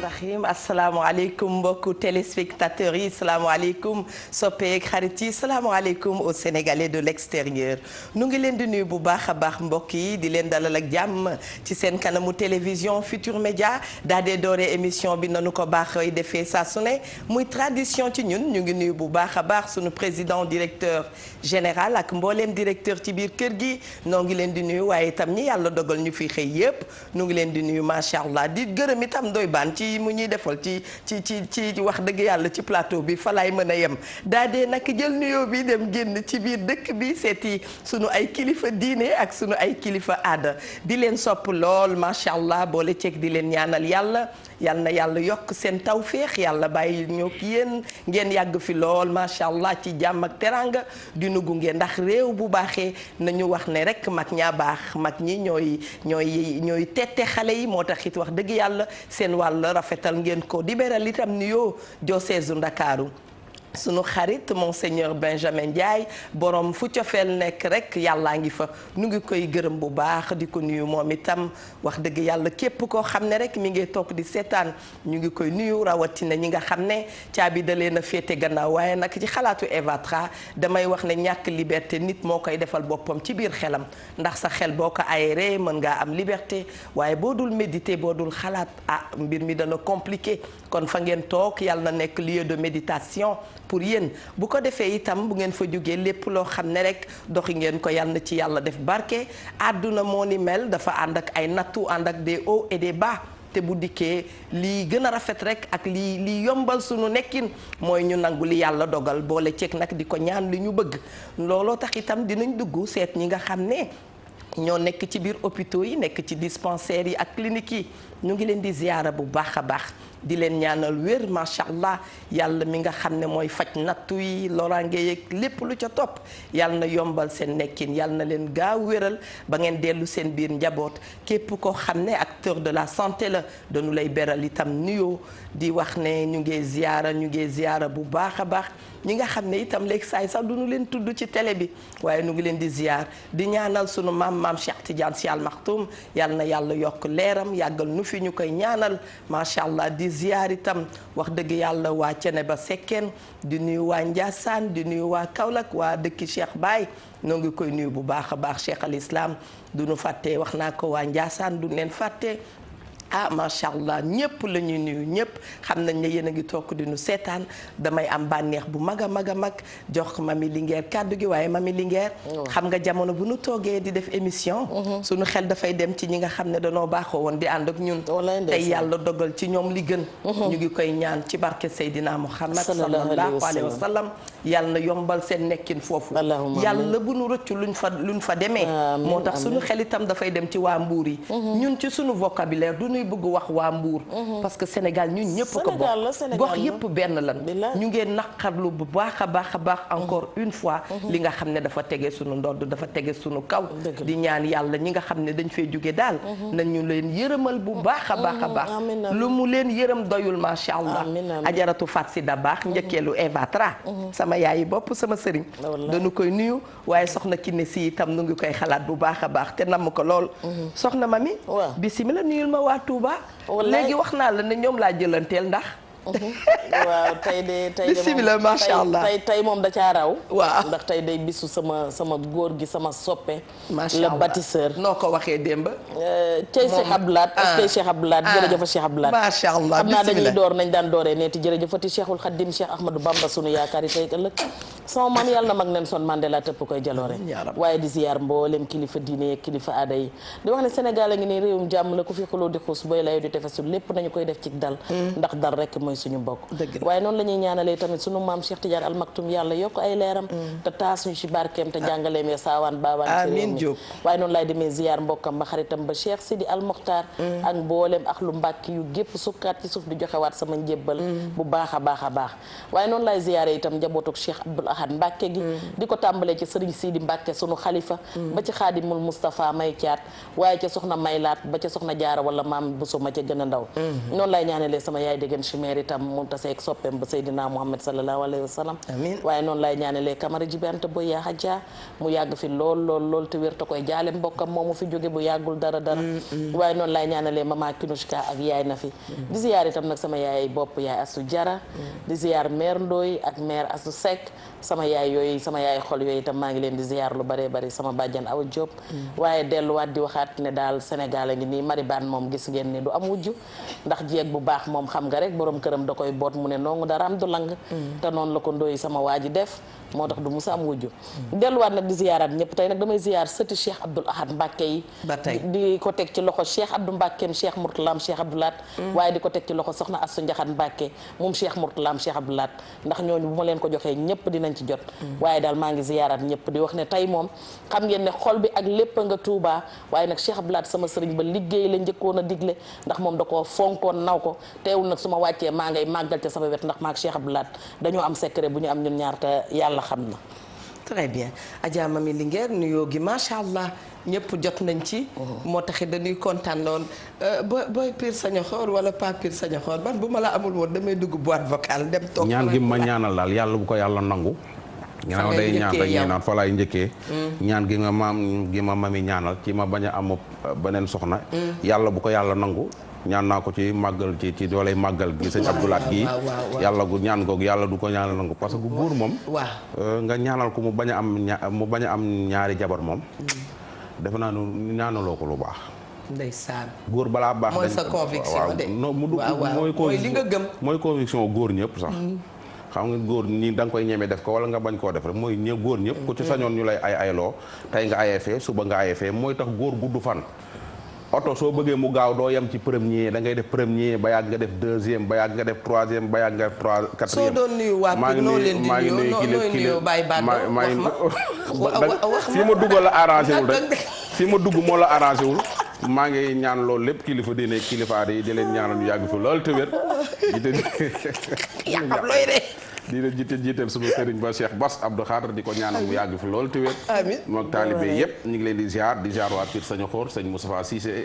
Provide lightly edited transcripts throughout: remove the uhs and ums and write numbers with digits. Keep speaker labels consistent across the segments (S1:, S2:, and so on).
S1: rahmaani rahim asalaamaaleykum mbokku téléspectateurs yi salaamaaleykum soppeek xarit yi salaamaaleykum aux Sénégalais de l'extérieur nu ngi leen di nuyu bu baax a baax mbokk yi di leen dalal ak jàmm ci seen kanamu télévision Futur Média daa dee doore émission bi nanu ko baaxooy defee saa su ne muy tradition ci ñun ñu ngi nuyu bu baax a baax sunu président directeur général ak mbooleem directeur ci biir kër gi noo ngi leen di nuyu waaye itam ñi yàlla dogal ñu fi xëy yépp nu ngi leen di nuyu macha allah di gërëm itam doy baan ci mu ñuy defal ci wax dëgg yàlla ci plateau bi fa laay mën a yem daa dee nag jël nuyoo bi dem génn ci biir dëkk bi seeti sunu ay kilifa diine ak sunu ay kilifa aada di leen sopp lool macha allah boole ceeg di leen ñaanal yàlla yal na yàlla yokk seen tawféex yàlla bàyyi ñoo yéen ngeen yàgg fi lool macha allah ci jàmm ak teranga di nu gunge ndax réew bu baaxee nañu wax ne rek mag ñaa baax mag ñi ñooy tette xale yi moo tax it wax dëgg yàlla seen wàll rafetal ngeen ko di beral itam nuyoo diocèse Ndakaaru sunu xarit monseigneur Benjamin Ndiaye borom fu cofeel nekk rek yàllaa ngi fa nu ngi koy gërëm bu baax di ko nuyu moom itam wax dëgg yàlla képp koo xam ne rek mi ngi toog di seetaan ñu ngi koy nuyu rawatina ñi nga xam ne caabi da leen a féete gannaaw waaye nag ci xalaatu Eva Tra damay wax ne ñàkk liberté nit moo koy defal boppam ci biir xelam ndax sa xel boo ko aéré mën ngaa am liberté waaye boo dul méditer boo dul xalaat mbir mi dana compliqué kon fa ngeen toog yàlla na nekk lieu de méditation pour yéen bu ko defee itam bu ngeen fa jógee lépp loo xam ne rek doxi ngeen ko yàlla na ci yàlla def barke àdduna moo ni mel dafa ànd ak ay nattu ànd ak des hauts et des bas te bu dikkee lii gën a rafet rek ak lii yombal sunu nekkin mooy ñu nangu li yàlla dogal boole ceeg nag di ko ñaan li ñu bëgg looloo tax itam dinañ dugg seet ñi nga xam ne ñoo nekk ci biir hôpitaux yi nekk ci dispensaires yi ak cliniques yi ñu ngi leen di ziyaara bu baax a baax di leen ñaanal wér macha allah yàlla mi nga xam ne mooy faj nattu yi loraange yeeg lépp lu ca topp yàlla na yombal seen nekkin yàlla na leen gaaw wéral ba ngeen dellu seen biir njaboot képp koo xam ne acteur de la santé la dañu lay beral itam nuyoo di wax ne ñu ngi ziyaara bu baax a baax ñi nga xam ne itam léegi saay sax duñu leen tudd ci télé bi waaye nu ngi leen di ziyaar di ñaanal sunu maam Cheikh Tidiane Sy Al Maktoum yàlla na yàlla yokk leeram yàggal nu fi ñu koy ñaanal macha allah di ziyaar itam wax dëgg yàlla waa Ceneba Sekkeen di nuyu waa Ndiassane di nuyu waa Kaolack waa dëkki Cheikh Baye noo ngi koy nuyu bu baax a baax Cheikh al Islam du nu fàtte wax naa ko waa Ndiassane du leen fàtte macha allah ñëpp la ñuy nuyu ñëpp xam nañ ne yéen a ngi toog di nu seetaan damay am bànneex bu mag a mag a mag jox Mami Linguère kàddu gi waaye Mami Linguère xam nga jamono bu nu toogee di def émission suñu xel dafay dem ci ñi nga xam ne danoo baaxoo woon di ànd ak ñun tey yàlla dogal ci ñoom li gën ñu ngi koy ñaan ci barke Seydina Muhammad sallallahu alayhi wa sallam yàlla na yombal seen nekkin foofu yàlla bu nu rëccu luñ fa demee moo tax suñu xel itam dafay dem ci waa Mbuur yi ñun ci suñu vocabulaire ñuy bëgg wax waa Mbuur parce que Sénégal ñun ñëpp ko bokk gox yëpp benn lan ñu ngeen naqarlu bu baax a baax encore une fois li nga xam ne dafa tege sunu ndodd dafa tege sunu kaw di ñaan yàlla ñi nga xam ne dañ fee jóge daal nañu leen yërëmal bu baax a baax lu mu leen yërëm doyul macha allah ajaratu Fat Si da baax njëkkeelu Eva Tra sama yaayi bopp sama sëriñ dañu koy nuyu waaye soxna Kiné Si itam nu ngi koy xalaat bu baax a baax te namm ko lool soxna Mami bismillah nuyul ma waa Touba léegi wax naa la ne ñoom laa jëlanteel ndax
S2: waaw tey de
S1: bismillah macha allah
S2: tey moom da caa raw
S1: waaw
S2: ndax tey day bisu sama góor gi sama soppe
S1: macha
S2: le
S1: allah
S2: bâtisseur
S1: noo ko waxee démb
S2: cey Cheikh Abdoulaye est-ce que Cheikh Abdoulaye jërëjëfa Cheikh Abdoulaye
S1: macha allah
S2: xam naa dañuy door nañ daan dooree neeti jërëjëfati Cheikhul Khadim Cheikh Ahmadou Bamba sunu yaakaar yi tey ëllëg sama maam yàlla na mag Nelson Mandela tëpp koy jaloore waaye di ziyaar mboolem kilifa diine kilifa aada yi di wax ne Sénégal a ngi ne réewum jàmm la ku fi xuloo di xuus booy layo di tefesul lépp nañu koy def ci dal ndax dal rek mooy suñu bokk waaye noonu la ñuy ñaanalee tamit sunu maam Cheikh Tidiane Al Maktoum yàlla yokk ay leeram te taas ñu ci barkeem te jàngaleem ya saawaan baawaan ci réew mi waaye noonu laay demee ziyaar mbokkam ba xaritam ba Cheikh Sidi Al Mokhtar ak mboolem ak lu mbàkki yu gépp sukkaat ci suuf di joxewaat sama njébbal bu baax a baax a baax waaye noonu laay ziyaare itam njabootuk Cheikh Abdoul Ahad Mbàkke gi di ko tàmbalee ci Sëriñ Sidi Mbàkke sunu xalifa ba ci Xaadimul Moustapha may caat waaye ca soxna may laat ba ca soxna jaara wala maam Bousso ma ca gën a ndaw noonu laay ñaanalee sama yaay déggan chimère Linguère itam mu taseeg soppeem ba Seydina Muhammad sallallahu alayhi wa sallam
S1: amiin
S2: waaye noonu lay ñaanalee Camara Jibante Boy yaa Hadja mu yàgg fi lool te wér te koy jaale mbokkam moomu fi jóge bu yàggul dara waaye noonu lay ñaanalee mama Kinushka ak yaay na fi di ziyaar itam nag sama yaay bopp yaay Astu Jara di ziyaar mère Ndoy ak mère Astu Seck sama yaay yooyu sama yaay xol yooyu itam maa ngi leen di ziyaar lu bare bari sama bàjjan Awa Diop waaye delluwaat di waxaat ne daal Sénégal a ngi nii Maribane moom gis ngeen ni du am wujj ndax jeeg bu baax moom xam nga rek borom këram da koy boot mu ne noongu dara am du lang te noonu la ko Ndoy sama waa ji def moo tax du musa am wujju delluwaat nag di ziyaaraat ñëpp tey nag damay ziyaar sëti Cheikh Abdoul Ahad Mbacke yi di ko teg ci loxo Cheikh Abdou Mbackeem Cheikh Mourtalaam Cheikh Abdoulaat waaye di ko teg ci loxo soxna Astou Ndiakhate Mbacke moom Cheikh Mourtalaam Cheikh Abdoulaat ndax ñooñu bu ma leen ko joxee ñëpp dinañ ci jot waaye daal maa ngi ziyaaraat ñëpp di wax ne tey moom xam ngeen ne xol bi ak lépp nga Touba waaye nag Cheikh Abdoulaat sama sëriñ ba liggéey la njëkkoon a digle ndax moom da koo fonkoon naw ko teewul nag su ma wàccee maa ngay màggal ca sama wet ndax maak Cheikh Abdoulaat dañoo am secret bu ñu am ñun ñaar te yàlla xam na.
S1: très bien Adja Mami Linguère nuyoo gi macha allah ñëpp jot nañ ci. moo taxit dañuy kontaan lool booy Pire Sañoxoor wala pas Pire Sañoxoor man bu ma la amul woon damay dugg boîte vocale dem toog.
S3: ñaan gi ma ñaanal daal yàlla bu ko yàlla nangu. ñaan day ñaan dañuy naan fa laay njëkkee. ñaan gi nga mami ñaanal ci ma bañ a am beneen soxna. yàlla bu ko yàlla nangu. ñaan naa ko ci màggal ci dooley màggal gi sëñ Abdoulaat gi yàlla gu ñaan googu yàlla du ko ñaanal nangu parce que góor moom nga ñaanal ko mu bañ a am ñaari jabar moom defe naa nu ñaanaloo ko lu baax
S1: ndeysaan
S3: góor balaa baax
S1: mooy sa conviction de mooy li nga gëm
S3: mooy conviction góor ñëpp sax xam nga góor ñi da nga koy ñeme def ko wala nga bañ koo def rek mooy góor ñëpp ku ci sañoon ñu lay ayloo tey nga ayee fee suba nga ayee fee mooy tax góor gudd fan oto soo bëggee mu gaaw doo yem ci premier da ngay def premier ba yàgg nga def deuxième ba yàgg nga def troisième ba yàgg nga def quatrième.
S1: soo doon nuyu waa Pire noo leen di nuyu Baye Bado
S3: fi ma dugg la arrangé wul rek fi ma dugg moo la arrangé wul maa ngi ñaan loolu lépp kilifa diine kilifa di leen ñaanal ñu yàgg fi loolu te wér.
S1: yaa xam looy de.
S3: di la jiital suma sëriñ ba Cheikh Bass Abdou Khadre di ko ñaanal mu yàgg fi loolu te wér. amiin moom taalibe yëpp ñu ngi leen di ziar waa Pire Sañoxoor sëñ Moustapha Cissé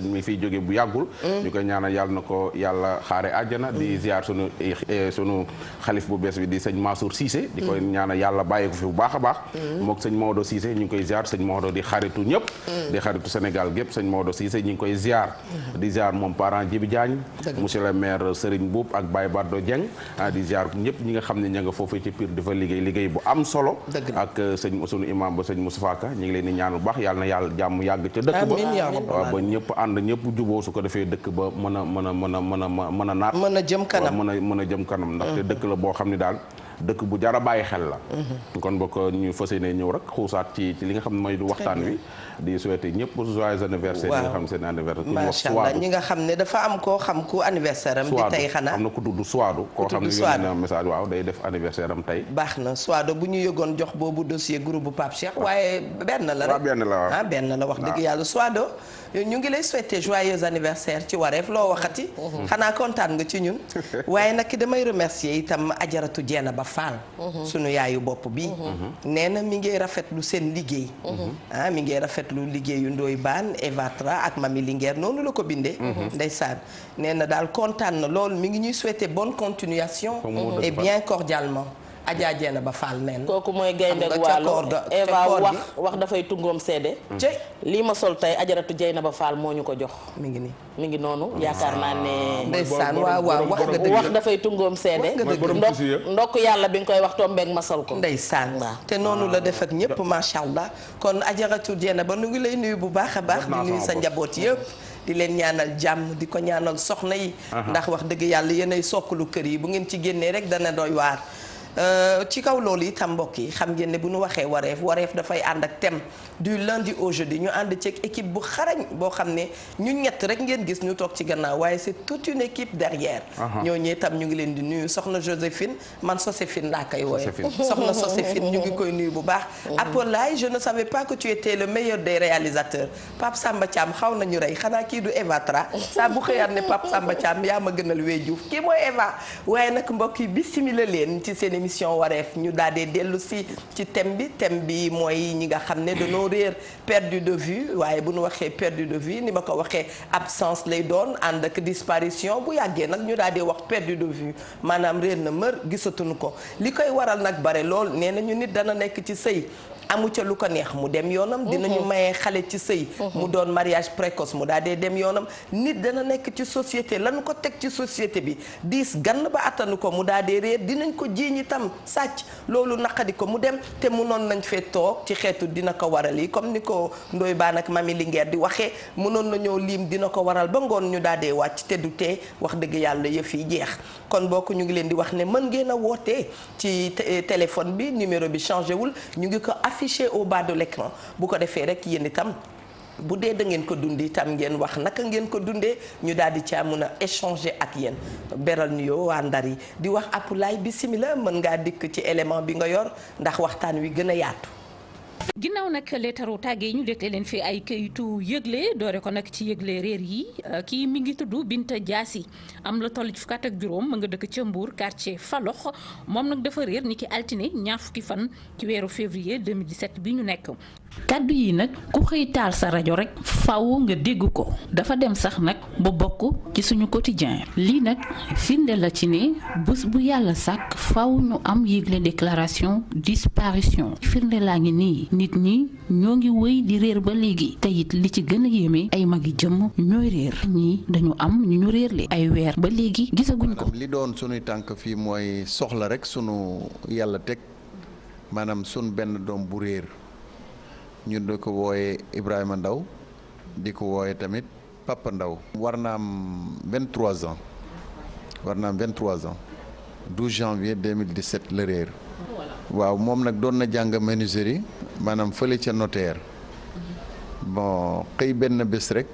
S3: mi fiy jóge bu yàggul. ñu koy ñaanal yàlla na ko yàlla xaare àjjana. di ziar sunu xalif bu bees bi di sëñ Mansour Cissé. di koy ñaanal yàlla bàyyi ko fi bu baax a baax. mook sëñ Maodo Cissé ñu ngi koy ziar sëñ Maodo di xaritu ñëpp. di xaritu Sénégal gépp sëñ Maodo Cissé ñu ngi koy ziar. di ziar moom parent Djibi Diagne. monsieur le maire Serigne Boub ak Baye Bardo Dieng. di ziar ñëpp ñi nga xam ne ña nga foofu ci Pire dafa liggéey bu am solo ak sunu imam ba sëñ Moustapha Ka ñu ngi leen di ñaan bu baax yàlla na yàlla jàmm yàgg ca dëkk ba waaw ba ñëpp ànd ñëpp juboo su ko defee dëkk ba mën a naat
S1: mën a jëm kanam
S3: mën a jëm kanam ndaxte dëkk la boo xam ne daal dëkk bu jara bàyyi xel la kon boo ko ñu fas yéene ñëw rek xuusaat ci li nga xam ne mooy du waxtaan wi di souhaiter ñëpp joyeux anniversaire ñi nga xam ne seen anniversaire ku ñu wax Suwaadu
S1: ñi nga xam ne dafa am koo xam ku anniversaire am di tey xanaa
S3: am na ku tudd Suwaadu koo xam ne yónnee na message waaw day def anniversaire am tey
S1: baax na Suwaadu bu ñu yëgoon jox boobu dossier groupe bu Pape Cheikh waaye benn la rek benn la wax dëgg yàlla Suwaadu ñu ngi lay souhaiter joyeux anniversaire ci wareef loo waxati xanaa kontaan nga ci ñun waaye nag damay remercier itam Ajaratu Jeena Ba Fall sunu yaayu bopp bi nee na mi ngi rafetlu seen liggéey mi ngi rafetlu liggéeyu Ndoye Bane Eva Tra ak Mami Linguère noonu la ko bindee ndeysaan nee na daal kontaan na lool mi ngi ñuy souhaiter bonne continuation et bien cordialement Adja Jeena Ba Fall neen
S2: kooku mooy gaynde Waalo Eva wax dafay tungoom seede lii ma sol tey Ajaratu Jeena Ba Fall moo ñu ko jox
S1: mi ngi nii
S2: mi ngi noonu yaakaar naa ne
S1: ndeysaan waaw wax nga dëgg
S2: wax dafay tungoom seede ndokk yàlla bi nga koy wax tombeeg ma sol ko
S1: ndeysaan te noonu la def ak ñëpp macha allah kon Ajaratu Jeena Ba nu ngi lay nuyu bu baax a baax di nuyu sa njaboot yëpp di leen ñaanal jàmm di ko ñaanal soxna yi ndax wax dëgg yàlla yéenay sokkalu kër yi bu ngeen ci génnee rek dana doy waar ci kaw loolu itam mbokk yi xam ngeen ne bu ñu waxee wareef dafay ànd ak thème du lundi au jeudi ñu ànd ceeg équipe bu xarañ boo xam ne ñu ñett rek ngeen gis ñu toog ci gannaaw waaye c'est toute une équipe derrière ñooñu itam ñu ngi leen di nuyu soxna Joséphine man Joséphine laa koy wooye soxna Joséphine ñu ngi koy nuyu bu baax Apolaay je ne savais pas que tu étais le meilleur des réalisateurs Pape Samba Thiam xaw nañu rey xanaa kii du Eva Tra saa bu xëyaat ne Pape Samba Thiam yaa ma gënal wee Diouf kii mooy Eva waaye nag mbokk yi bismillah leen ci seen émission wareef ñu daal di dellu si ci thème bi mooy ñi nga xam ne dañoo réer perdu de vue waaye bu ñu waxee perdu de vue ni ma ko waxee absence lay doon ànd ak disparition bu yàggee nag ñu daal di wax perdu de vue maanaam réer na mër gisatuñu ko li koy waral nag bare lool nee nañu nit dana nekk ci sëy amu ca lu ko neex mu dem yoonam dinañu mayee xale ci sëy mu doon mariage précoce mu daal dee dem yoonam nit dana nekk ci société lañu ko teg ci société bi diis gann ba attanu ko mu daal dee réer dinañ ko jiiñ itam sàcc loolu naqadi ko mu dem te mënoon nañ fee toog ci xeetu dina ko waral yi comme ni ko Ndoye Bane ak Mami Linguère di waxee mënoon nañoo liim dina ko waral ba ngoon ñu daal dee wàcc te du tee wax dëgg yàlla yëf yi jeex kon bokk ñu ngi leen di wax ne mën ngeen a wootee ci téléphone bi numéro bi changé wul ñu ngi ko affiché au bas de l'écran bu ko defee rek yéen itam bu dee da ngeen ko dundi itam ngeen wax naka ngeen ko dundee ñu daal di caa mën a échanger ak yéen beral nuyoo waa Ndar yi di wax Apulaay bismillah mën ngaa dikk ci élément bi nga yor ndax waxtaan wi gën a yaatu.
S4: ginnaaw nag leetaru tàggee ñu dégte leen fi ay këyitu yëgle doore ko nag ci yëgle réer yi kii mi ngi tudd Binta Diassi am la toll ci fukk ak juróom ma nga dëkk ca Mbour quartier Falox moom nag dafa réer ni ki altine ñaar fukki fan ci weeru février 2017 bi ñu nekk.
S5: kàddu yi nag ku xëy taal sa rajo rek faw nga dégg ko dafa dem sax nag ba bokk ci suñu quotidien lii nag firnde la ci ne bés bu yàlla sàkk faw ñu am yëgle déclaration disparition firnde laa ngi nii nit ñi ñoo ngi wëy di réer ba léegi te it li ci gën a yéeme ay magi jëmm ñooy réer ñii dañu am ñu réerle ay weer ba léegi gisaguñ ko.
S6: li doon sunuy tànk fii mooy soxla rek sunu yàlla teg maanaam sunu benn doom bu réer ñu di ko wooye Ibrahima Ndaw di ko wooye tamit Papa Ndaw war na am 23 ans 12 janvier 2017 la réer waaw moom nag doon na jàng menuiserie maanaam fële ca notaire bon xëy benn bés rek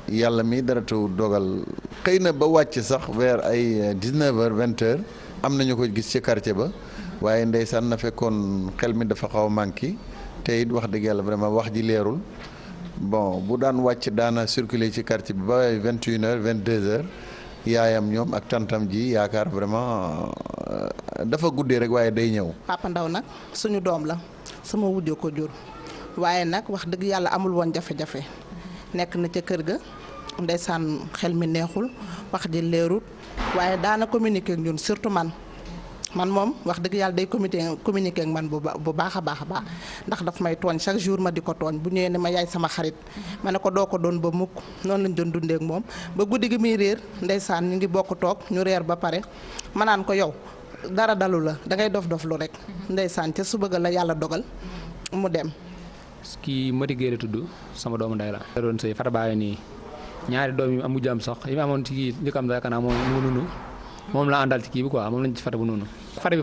S6: yàlla mi dara taw dogal xëy na ba wàcc sax vers ay 19h 20h am nañu ko gis ci quartier ba waaye ndeysaan na fekkoon xel mi dafa xaw a manqué te it wax dëgg yàlla vraiment wax ji leerul bon bu daan wàcc daana circuler ci quartier bi ba 21h 22h yaayam ñoom ak tantam ji yaakaar vraiment dafa guddee rek waaye day ñëw.
S7: Papa Ndaw nag suñu doom la sama wujjoo ko jur waaye nag wax dëgg yàlla amul woon jafe-jafe nekk na ca kër ga ndeysaan xel mi neexul wax ji leerul waaye daana communiquer ak ñun surtout man moom wax dëgg yàlla day communiquer ak man bu baax a baax ndax daf may tooñ chaque jour ma di ko tooñ bu ñëwee ne ma yaay sama xarit ma ne ko doo ko doon ba mukk noonu lañ doon dundee ak moom ba guddi gi muy réer ndeysaan ñu ngi bokk toog ñu reer ba pare ma naan ko yow dara dalu la dangay dof lu rek ndeysaan ca suba ga la yàlla dogal mu dem.
S8: kii Mati Gueye la tudd sama doomu ndey la. da doon sëy fata bàyyi nii ñaari doom yi am mujj am sax yi ma amoon ci kii njëkk am yaakaar naa moom la àndal ci kii bi quoi moom lañ ci fata bu noonu.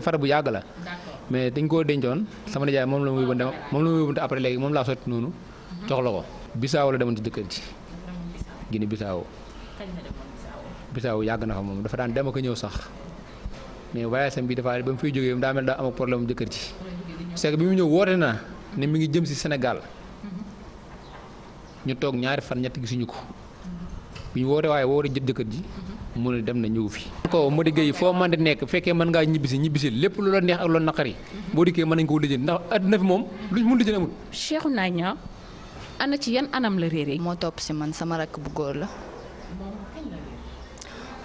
S8: fata bu yàgg la. mais dañ koo dencoon sama nijaay moom la ma yóbbu après léegi moom laa sotti noonu jox la ko. Bisaaw la demoon ci jëkkër ji. Guinée Bisaaw. Bisaaw yàgg na fa moom dafa daan dem ak ñëw sax mais voyage bi dafa ba mu fiy jógee daa mel daa am ak problème mu jëkkër ji. c'est que bi mu ñëw woote na ne mi ngi jëm si Sénégal ñu toog ñaari fan ñett gisuñu ko bi ñu woote waaye woote jëkkër ji mu ne dem na ñëw fi. ko Madi Gueye foo mën di nekk fekkee mën ngaa ñibbisi lépp lu la neex ak lu la naqari boo dikkee mën nañ koo lijjanti ndax àddina fi moom luñ mun lijjanti amul.
S4: Cheikhouna Niang ana ci yan anam la réeré.
S9: moo topp si man sama rakk bu góor la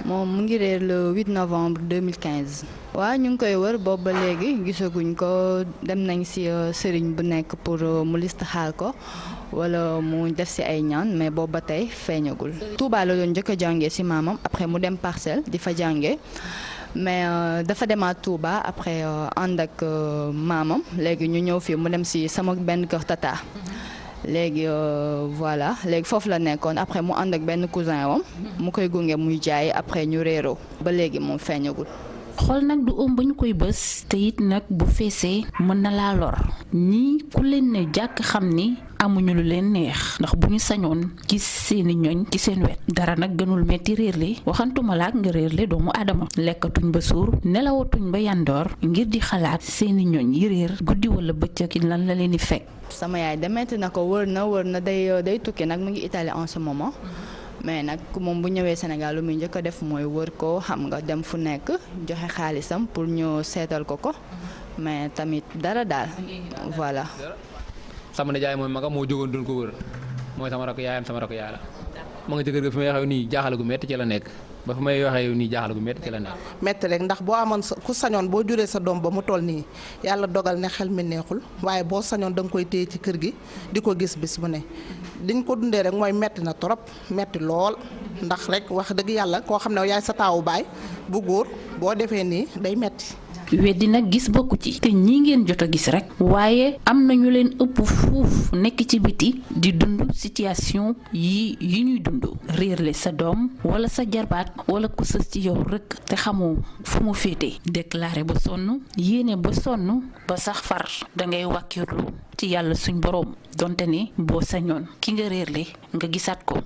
S9: moom mu ngi réer le 8 novembre 2015. waaw ñu ngi koy wër boobu ba léegi gisaguñ ko dem nañ si sëriñ bu nekk pour mu listixaar ko wala mu def si ay ñaan mais boobu ba tey feeñagul. Touba la doon njëkk a jàngee si maamam après mu dem Parcelles di fa jàngee mais dafa demaat Touba après ànd ak maamam léegi ñu ñëw fii mu dem si sama benn kër tata. léegi voilà léegi foofu la nekkoon après mu ànd ak benn cousin wam mu koy gunge muy jaay après ñu réeroo ba léegi moom feeñagul.
S5: xool nag du ëmb ba ñu koy bës te it nag bu feesee mën na laa lor ñii ku leen ne jàkk xam ni amuñu lu leen neex ndax bu ñu sañoon gis seeni ñoñ ci seen wet dara nag gënul metti réerle waxantuma laak nga réerle doomu aadama lekkatuñ ba suur nelawatuñ ba yandoor ngir di xalaat seeni ñoñ yi réer guddi wala bëccëg lan la leen di fekk.
S9: sama yaay demeeti na ko wër na day tukki nag mu ngi Italie en ce moment mais nag moom bu ñëwee Sénégal lu muy njëkk a def mooy wër ko xam nga dem fu nekk joxe xaalisam pour ñu seetal ko mais tamit dara daal voilà.
S8: sama nijaay mooy maga moo jógoon doon ko wër mooy sama rakk yaayam sama rakk yaay la ma nga jëkkër ga fi may waxee nii jaaxal gu metti ci la nekk ba fi may waxee nii jaaxal gu metti ci la nekk.
S7: metti rek ndax boo amoon ku sañoon boo juree sa doom ba mu toll nii yàlla dogal ne xel mi neexul waaye boo sañoon da nga koy téye ci kër gi di ko gis bis bu ne diñ ko dundee rek mooy metti na trop metti lool ndax rek wax dëgg yàlla koo xam ne yaay sa taawu baay bu góor boo defee nii day metti
S5: weddi nag gis bokku ci te ñi ngeen jot a gis rek waaye am na ñu leen ëpp fuuf nekk ci biti di dund situation yi ñuy dund réerle sa doom wala sa jarbaat wala ku sës ci yow rek te xamoo fu mu féete déclaré ba sonn yéene ba sonn ba sax far dangay wàkkirlu ci yàlla suñ boroom donte ne boo sañoon ki nga réerle nga gisaat ko.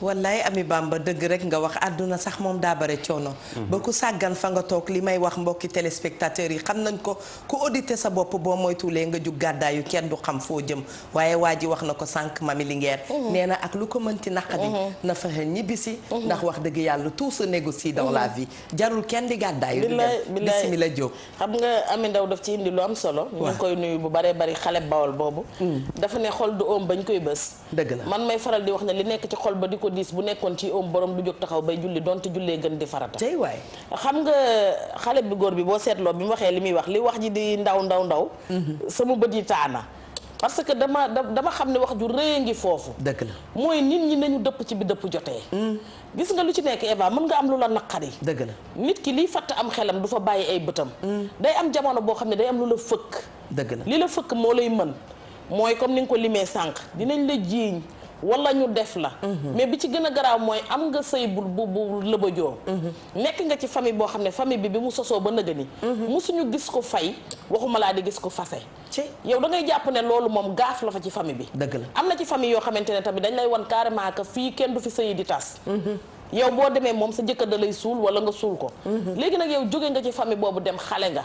S1: wallaay Ami Bamba dëgg rek nga wax àdduna sax moom daa bare coono. ba ku sàggan fa nga toog li may wax mbokki téléspectateurs yi xam nañ ko ku audité sa bopp boo moytuwulee nga jug gàddaayu kenn du xam foo jëm waaye waa ji wax na ko sànq Mami Linguère. nee na ak lu ko mënti naqadi. na fexe ñibbisi. ndax wax dëgg yàlla tout se négocie dans la vie jarul kenn di gàddaayu. bismillah Diop.
S2: xam nga Ami Ndaw daf ci indi lu am solo. ñu ngi koy nuyu bu baree bari xale bawol boobu. dafa ne xol du oom bañ koy bës.
S1: dëgg la
S2: man may faral di wax ne li nekk ci xol ba di ko diis bu nekkoon ci oom borom du jóg taxaw bay julli donte jullee gën di farata.
S1: tey waay
S2: xam nga xale bi góor bi boo seetloo bi mu waxee li muy wax li wax ji di ndaw. sama bët yi taana parce que dama xam ne wax ju rëy a ngi foofu.
S1: dëgg la
S2: mooy nit ñi nañu dëpp ci bi dëpp jotee. gis nga lu ci nekk Eva mën nga am lu la naqari.
S1: dëgg la
S2: nit ki liy fatt am xelam du fa bàyyi ay bëtam. day am jamono boo xam ne day am lu la fëkk.
S1: dëgg la
S2: li la fëkk moo lay mën mooy comme ni nga ko limee sànq dinañ la jiiñ wala ñu def la. mais bi ci gën a garaaw mooy am nga sëy bu lëbëjoo. nekk nga ci famille boo xam ne famille bi mu sosoo ba nëgë ni. musuñu gis ko fay waxuma laa di gis ko fase. yow da ngay jàpp ne loolu moom gaaf la fa ci famille bi.
S1: dëgg la
S2: am na ci famille yoo xamante ne tamit dañ lay wan carrément que fii kenn du fi sëyi di tas. yow boo demee moom sa jëkkër da lay suul wala nga suul ko. léegi nag yow jóge nga ci famille boobu dem xale nga.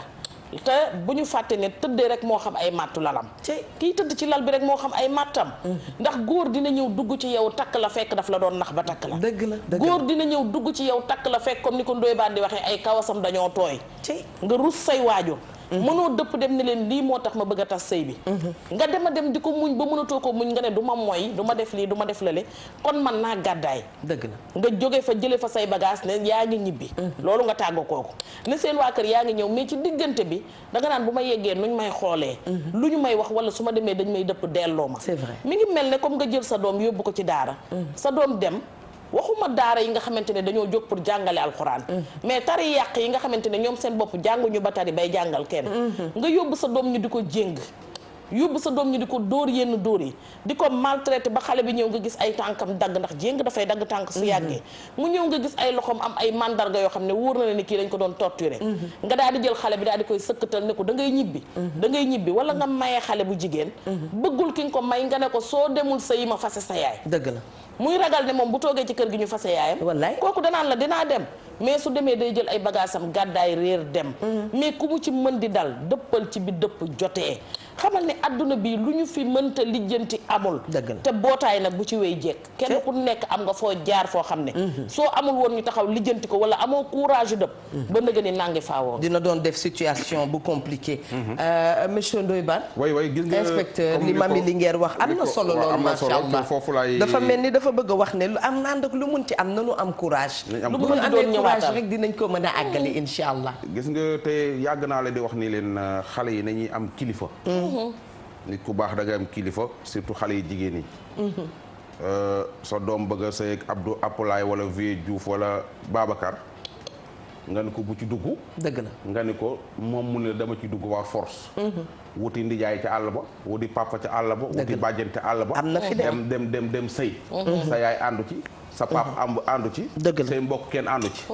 S2: te bu ñu fàtte ne tëddee rek moo xam ay màttu lalam kii tëdd ci lal bi rek moo xam ay màttam ndax góor dina ñëw dugg ci yow takk la fekk daf la doon nax ba takk la
S1: dëgg la
S2: góor dina ñëw dugg ci yow takk la fekk comme ni ko Ndoye Bane di waxee ay kawasam dañoo tooy nga rus say waajur mënoo dëpp dem ne leen lii moo tax ma bëgg a tas sëy bi nga dema dem di ko muñ ba mënatoo ko muñ nga ne du ma mooy du ma def lii du ma def lale kon man naa gàddaay
S1: dëgg la
S2: nga jóge fa jële fa say bagage ne yaa ngi ñibbi loolu nga tàggo kooku ne seen waa kër yaa ngi ñëw mais ci diggante bi danga naan bu ma yeggee nuñ may xoolee lu ñu may wax wala su ma demee dañ may dëpp delloo ma
S1: c'est vrai
S2: mi ngi mel ne comme nga jël sa doom yóbbu ko ci daara sa doom dem waxuma daara yi nga xamante ne dañoo jóg pour jàngale alxuraan mais tari yàq yi nga xamante ne ñoom seen bopp jànguñu ba tari bay jàngal kenn nga yóbbu sa doom ñu di ko jéng yóbbu sa doom ñu di ko dóor yenn dóor yi di ko maltraité ba xale bi ñëw nga gis ay tànkam dagg ndax jéng dafay dagg tànk su yàggee mu ñëw nga gis ay loxoom am ay mandarga yoo xam ne wóor na ne ni kii dañ ko doon torturé nga daal di jël xale bi daal di koy sëkkatal ne ko da ngay ñibbi wala nga mayee xale bu jigéen bëggul ki nga ko may nga ne ko soo demul sëyi ma fase sa yaay
S1: dëgg la
S2: muy ragal ne moom bu toogee ci kër gi ñu fase yaayam
S1: wallaay
S2: kooku danaan la dinaa dem mais su demee day jël ay bagaasam gàddaay réer dem mais ku mu ci mën di dal dëppal ci bi dëpp jotee xamal ne adduna bi lu ñu fi mënta lijjanti amul te bootaay nag bu ci wéy jekk kenn ku nekk am nga foo jaar foo xam ne soo amul woon ñu taxaw lijjanti ko wala amoo courage dëpp ba nëga ni nangi faawoo
S1: dina doon def situation bu compliqué monsieur Ndoye Bane
S3: way gis nga
S1: inspecteur li Mami Linguère wax am na solo loolu macha allah
S3: foofu laay
S1: dafa mel ni dafa bëgg a wax ne lu am naan ak lu munti am nanu am courage lu mu amee courage rek dinañ ko mën a àggali insha allah
S3: gis nga te yàgg naa la di wax ni leen xale yi nañuy am kilifa nit ku baax da nga am kilifa surtout xale yi jigéen yi sa doom bëgg a sëy ak Abdou Apulaay wala Vieux Diouf wala Babacar nga ni ko bu ci dugg
S1: dëgg la
S3: nga ni ko moom mu ne dama ci dugg waa force wuti ndijaay ca àll ba wuti papa ca àll ba wuti bàjjen ca àll ba
S1: am na fi
S3: dem sëy sa yaay àndu ci sa papa àndu ci say mbokk kenn àndu ci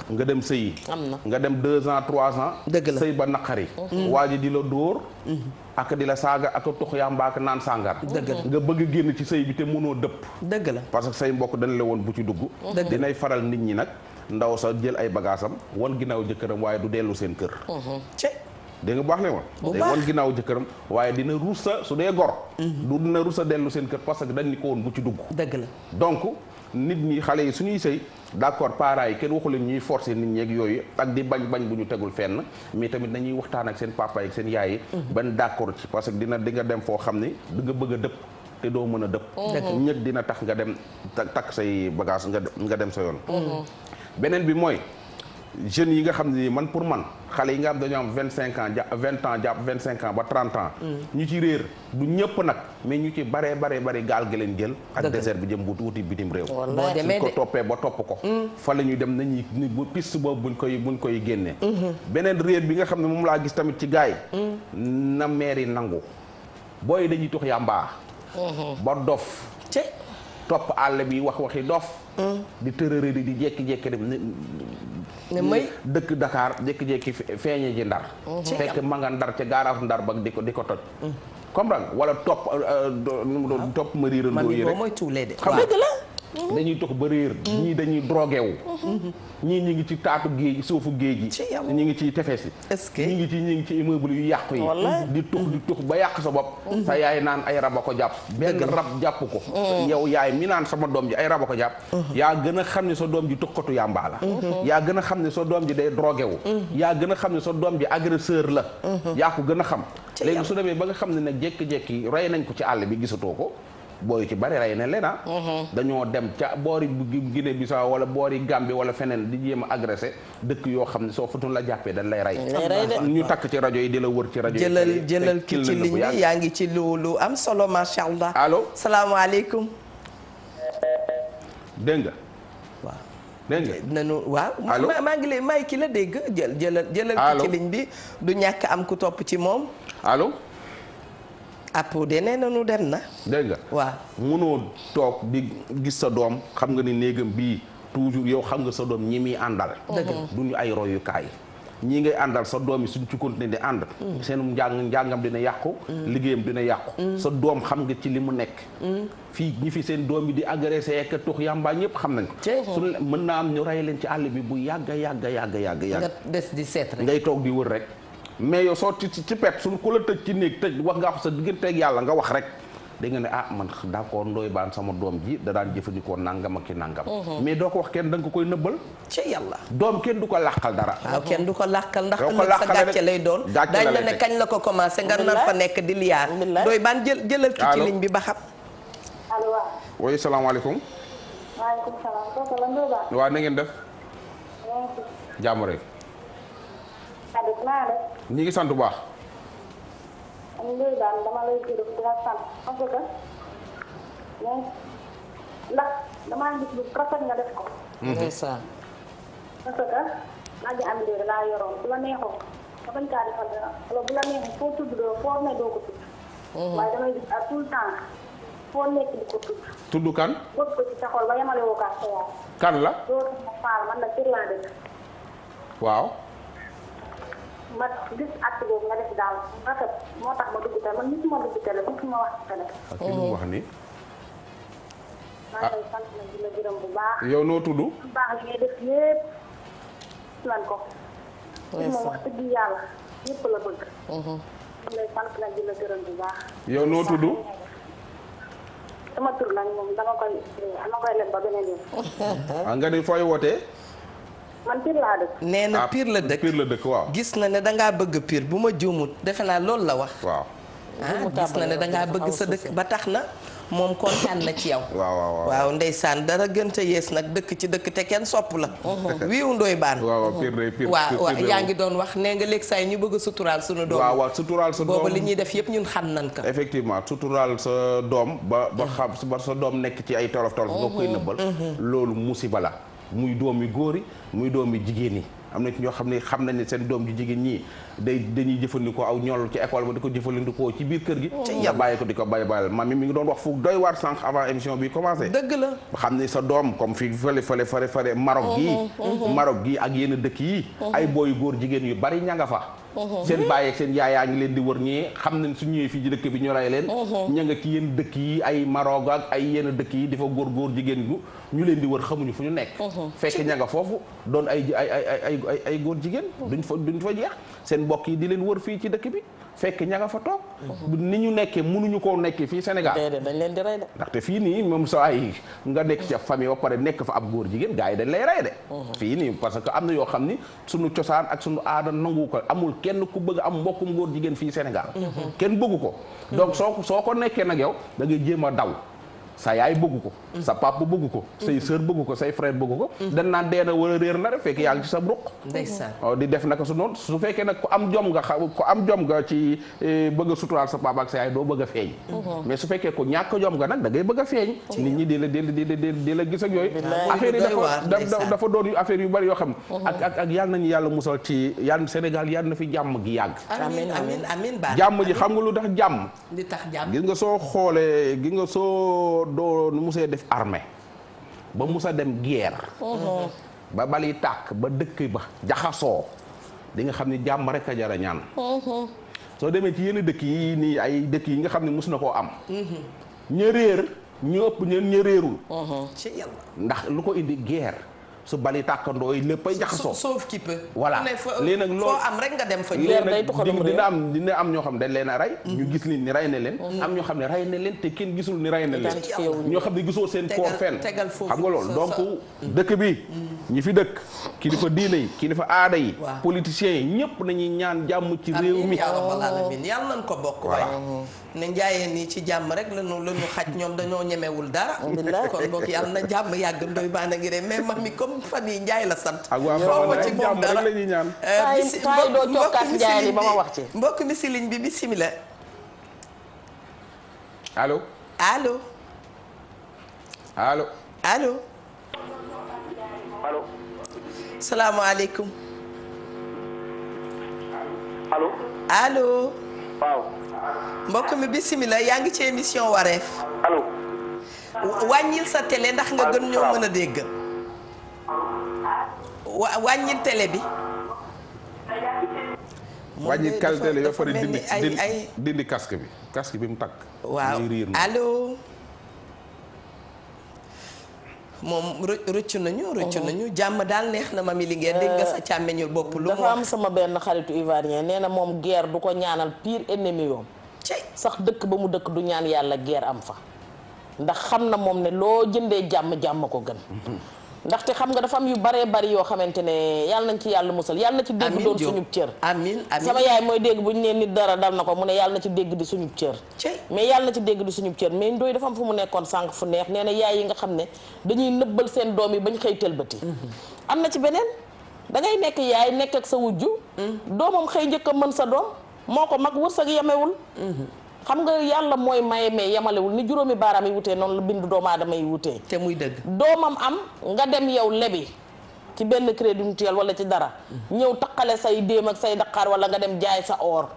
S3: nga dem sëyi nga dem 2 ans 3 ans
S1: dëgg la
S3: sëy ba naqari waa ji di la dóor ak di la saaga ak tux yàmba ak naan sàngar nga bëgg génn ci sëy bi te mënoo dëpp
S1: dëgg la
S3: parce que say mbokk dañ la woon bu ci dugg dinay faral nit ñi nag ndaw sa jël ay bagaasam wan ginnaaw jëkkëram waaye du dellu seen kër dégg nga baax ne woon day woon ginnaaw jëkkëram waaye dina rusa su dee gor du dina rusa dellu seen kër parce que dañ ni ko woon bu ci dugg
S1: dëgg la
S3: donc nit ñi xale yi suñuy sëy d'accord parents yi kenn waxu leen ñuy forcer nit ñeeg yooyu ak di bañ bu ñu tegul fenn mais tamit nañuy waxtaan ak seen papa yi ak seen yaay yi ban d'accord ci parce que di nga dem foo xam ni di nga bëgg a dëpp te doo mën a dëpp ñëg dina tax nga dem takk say bagage nga dem sa yoon beneen bi mooy jeunes yi nga xam ne man pour man xale yi nga xam dañoo am 25 ans jàpp 20 ans jàpp 25 ans ba 30 ans ñu ci réer du ñëpp nag mais ñu ci bare gaal gi leen jël ak désert bi jëm bu wuti bitim réew suñ ko toppee ba topp ko fa la ñuy dem nañuy piste boobu buñ koy génnee beneen réer bi nga xam ne moom laa gis tamit ci gaay na meeri nangu booy dañuy tux yàmbaa ba dof topp àll bi waxi dof di tërërëri di jekki-jekki dem
S1: ne may
S3: dëkk Dakar jékki-jékki feeñe ji Ndar fekk ma nga Ndar ca gaaraaf Ndar ba di ko toj comprendre wala topp ma riirandoo yi rek
S1: mooy tuulee de
S3: xam dëgg la dañuy tox ba réer ñii dañuy drogué wu ñii ñi ngi ci taatu géej suufu géej gi ñi ngi ci tefes yi ñi ngi ci immeuble yu yàqu yi di tux ba yàq sa bopp sa yaay naan ay rab a ko jàpp benn rab jàpp ko yow yaay mi naan sama doom ji ay rab a ko jàpp yaa gën a xam ne sa doom ji tuxkatu yàmbaa la yaa gën a xam ne sa doom ji day drogué wu yaa gën a xam ne sa doom ji agresseur la yaa ko gën a xam léegi su demee ba nga xam ne nag jékki-jékki rey nañ ko ci àll bi gisatoo ko booy ci bari rey ne leena dañoo dem ca boori Guinée Bissau wala boori Gambie wala feneen di jéem a agressé dëkk yoo xam ne soo fatun la jàppee dañ lay rey ñu takk ci rajo yi di la wër ci rajo yi
S1: jëlal ki ci ligne bi yaa ngi ci lu am solo macha allah
S3: allo
S1: salaamaaleykum
S3: dégg nga
S1: waaw
S3: dégg nga
S1: nanu waaw maa ngi lay may ki la dégg jëlal ki ci ligne bi du ñàkk am ku topp ci moom
S3: allo
S1: apo de nee na nu dem na.
S3: dégg nga
S1: waaw
S3: mënoo toog di gis sa doom xam nga ni néegam bii toujours yow xam nga sa doom ñi muy àndal. du ñu ay royukaay. ñii ngay àndal sa doom yi suñ ci continuer di ànd. seen njàngam dina yàqu. liggéeyam dina yàqu. sa doom xam nga ci li mu nekk. fii ñi fi seen doom yi di agressé ak tux yàmbaa ñëpp xam nañ ko. suñ mën naa am ñu rey leen ci àll bi bu yàgg.
S1: nga des di seet rek.
S3: ngay toog di wër rek. mais yow soo ci pet suñ ku la tëj ci néeg tëj wax nga wax sa digganteeg yàlla nga wax rek da nga ne man d'accord Ndoye Bane sama doom ji da daan jëfandikoo nangam ak ki nangam. mais doo ko wax kenn da nga ko koy nëbbal.
S1: ci yàlla
S3: doom kenn du ko làqal dara.
S1: waaw kenn du ko làqal ndax ëllëg sa gàcce lay doon. dañ la ne kañ la ko commencé nga nar fa nekk di liyaar. Ndoye Bane jëlal ki ci ligne bi ba xam.
S10: allo waaw.
S3: oui salaamaaleykum.
S10: maaleykum salaam kooku la Ndoye Bane.
S3: waaw na ngeen def. jàmm rek. ñi ngi sant bu baax.
S10: Ndoye Bane dama lay gërëm di la sant parce que ndax damaa gis lu rafet nga def ko.
S2: ndeysaan.
S10: parce que maa ngi am léegi laa yoroon bu la neexoon nga bañ kaa defal dara wala bu la neexee foo tudd foo ne doo ko tudd. waaye damay gis à tout le temps foo nekk di ko tudd.
S3: tudd kan.
S10: bëgg ko ci sa xol ba yemale woo kaa sa yaay.
S3: kan la.
S10: loolu ma faal man nag kër laa dëkk.
S3: waaw.
S10: ma gis acte boobu nga def daal rafet moo tax ma dugg télé man nit ma dugg télé bu ma wax ci télé.
S3: ak ki lu wax ni.
S10: maa ngi lay sant na di la gërëm bu baax.
S3: yow noo tudd.
S10: bu baax li ngay def yépp lan ko. moom wax dëgg yàlla ñëpp la bëgg. maa lay sant na di la gërëm bu baax.
S3: yow noo tudd.
S10: sama tur nag moom dama koy leb ba beneen yoon.
S3: nga ni fooy wootee.
S10: man Pire laa dëkk.
S1: nee na Pire la dëkk
S3: Pire la dëkk waaw.
S1: gis na ne dangaa bëgg Pire bu ma juumut defe naa loolu la wax.
S3: waaw.
S1: gis na ne dangaa bëgg sa dëkk ba tax na moom kontaan na ci yow.
S3: waaw
S1: ndeysaan dara gënta yees nag dëkk ci dëkk te kenn sopp la. wiiw Ndoye Bane.
S3: waaw Pire
S1: waaw yaa ngi doon wax nee nga léegi saa yi ñu bëgg a suturaal sunu doom.
S3: waaw suturaal sa doom
S1: booba li ñuy def yëpp ñun xam nañ ko.
S3: effectivement suturaal sa doom ba xam ba sa doom nekk ci ay tolof tolof nga koy nëbbal. loolu musiba la. muy doomi góor yi muy doomi jigéen yi am na ci ñoo xam ne xam nañ ne seen doom ji jigéen ñii dañuy jëfandikoo aw ñool ci école ba di ko jëfandikoo ci biir kër gi nga bàyyi ko di ko bàyyi mami mi ngi doon wax fu doy waar sànq avant émission bi commencé
S1: dëgg la
S3: xam ne sa doom comme fii fële Maroc gii ak yenn dëkk yi ay booyu góor jigéen yu bari ña nga fa seen baay ak seen yaay yaa ngi leen di wër ñee xam nañ su ñëwee fii ci dëkk bi ñu rey leen ña nga ci yenn dëkk yi ay Maroc ak ay yenn dëkk yi di fa góor jigéen gu ñu leen di wër xamuñu fu ñu nekk fekk ña nga foofu doon ay góor jigéen duñ fa jeex seen mbokk yi di leen wër fii ci dëkk bi fekk ña nga fa toog ni ñu nekkee mënuñu koo nekkee fii Sénégal
S2: dañ leen di rey de
S3: ndaxte fii nii moom sa ay nga nekk ca famille ba pare nekk fa ab góor jigéen gars yi dañ lay rey de fii nii parce que am na yoo xam ni suñu cosaan ak suñu aada nangu ko amul kenn ku bëgg am mbokkum góor jigéen fii Sénégal kenn bëggu ko donc soo ko nekkee nag yow da ngay jéem a daw sa yaay bëgg ko sa papa bëgg ko say sœur bëgg ko say frère bëgg ko dañ naan dee na wala réer na rek fekk yaa ngi ci sa ruq ndeysaan di def naka su noonu su fekkee nag ku am jom nga ci bëgg a suturaal sa papa ak sa yaay doo bëgg a feeñ mais su fekkee ko ñàkk jom nga nag da ngay bëgg a feeñ nit ñi di la gis ak yooyu affaire yi dafa doon yu affaire yu bari yoo xam ak yàlla nañu yàlla musal ci yàlla Sénégal yàlla na fi jàmm gi yàgg
S1: amiin
S3: jàmm ji xam nga lu tax jàmm
S1: li tax jàmm
S3: gis nga soo xoolee gis nga soo doo musee def armée ba musa dem guerre ba bali tàkk ba dëkk ba jaxasoo di nga xam ne jàmm rek a jara ñaan soo demee ci yenn dëkk yi nii ay dëkk yi nga xam ne mus na koo am ña réer ñu ëpp ña réerul
S1: ci yàlla
S3: ndax lu ko indi guerre su bali tàkkandoo yi léppay jaxasoo
S1: sauf qui peut
S3: voilà léegi nag loolu
S1: foo am rek nga dem fa
S3: dina am ñoo xam ne dañ leen a rey ñu gis ni rey na leen am ñoo xam ne rey na leen te kenn gisul ni rey na leen ñoo xam ne gisoo seen koor fenn xam nga loolu donc dëkk bi ñi fi dëkk kilifa diine yi kilifa aada yi politiciens yi ñëpp nañuy ñaan jàmm ci réew mi
S1: yàlla nañ ko bokk waaye ne njaayeen nii ci jàmm rek lañu xaj ñoom dañoo ñemewul dara kon bokk yàlla na jàmm yàgg ndoy baa na ngi ree mais mami comme fan yi njaay la sant
S3: ak waa Fapal ci moom dara la ñuy ñaan
S2: taay doo cokkaas njaay li ba ma wax ci
S1: mbokk mi si ligne bi bismillah
S3: allo
S1: allo
S3: allo
S1: allo
S11: allo
S1: salaamaaleykum
S11: allo
S1: allo
S11: waaw
S1: mbokk mi bismillah yaa ngi ci émission wareef
S11: allo
S1: wàññil sa télé ndax nga gën ñoo mën a dégg wàññil télé bi
S3: wàññil kal télé yoo pare dindi casque bi mu takk
S1: waaw allo moom rëccu nañu jàmm daal neex na Mamy Linguère dégg nga sa càmmeñul bopp lu
S2: dafa am sama benn xaritu ivoirien nee na moom guerre du ko ñaanal pire ennemi yoom sax dëkk ba mu dëkk du ñaan yàlla guerre am fa ndax xam na moom ne loo jëndee jàmm ko gën ndaxte xam nga dafa am yu baree bari yoo xamante ne yàlla nañ ci yàlla musal yàlla na ci dégg doon suñu cër
S1: amiin
S2: sama yaay mooy dégg bu ñu nee nit dara dal na ko mu ne yàlla na ci dégg di suñu cër mais yàlla na ci dégg di suñu cër mais ndooy dafa am fu mu nekkoon sànq fu neex nee na yaay yi nga xam ne dañuy nëbbal seen doom yi bañ xëy tëlbati am na ci beneen da ngay nekk yaay nekk ak sa wujju doomam xëy njëkk a mën sa doom moo ko mag wërsëg yemewul xam nga yàlla mooy maye mais yemalewul ni juróomi baaraam yi wutee noonu la bindu doomu aadama yi wutee
S1: te muy dëgg
S2: doomam am nga dem yow lebi ci benn crédit mutuel wala ci dara ñëw taqale say déem ak say daqaar wala nga dem jaay sa or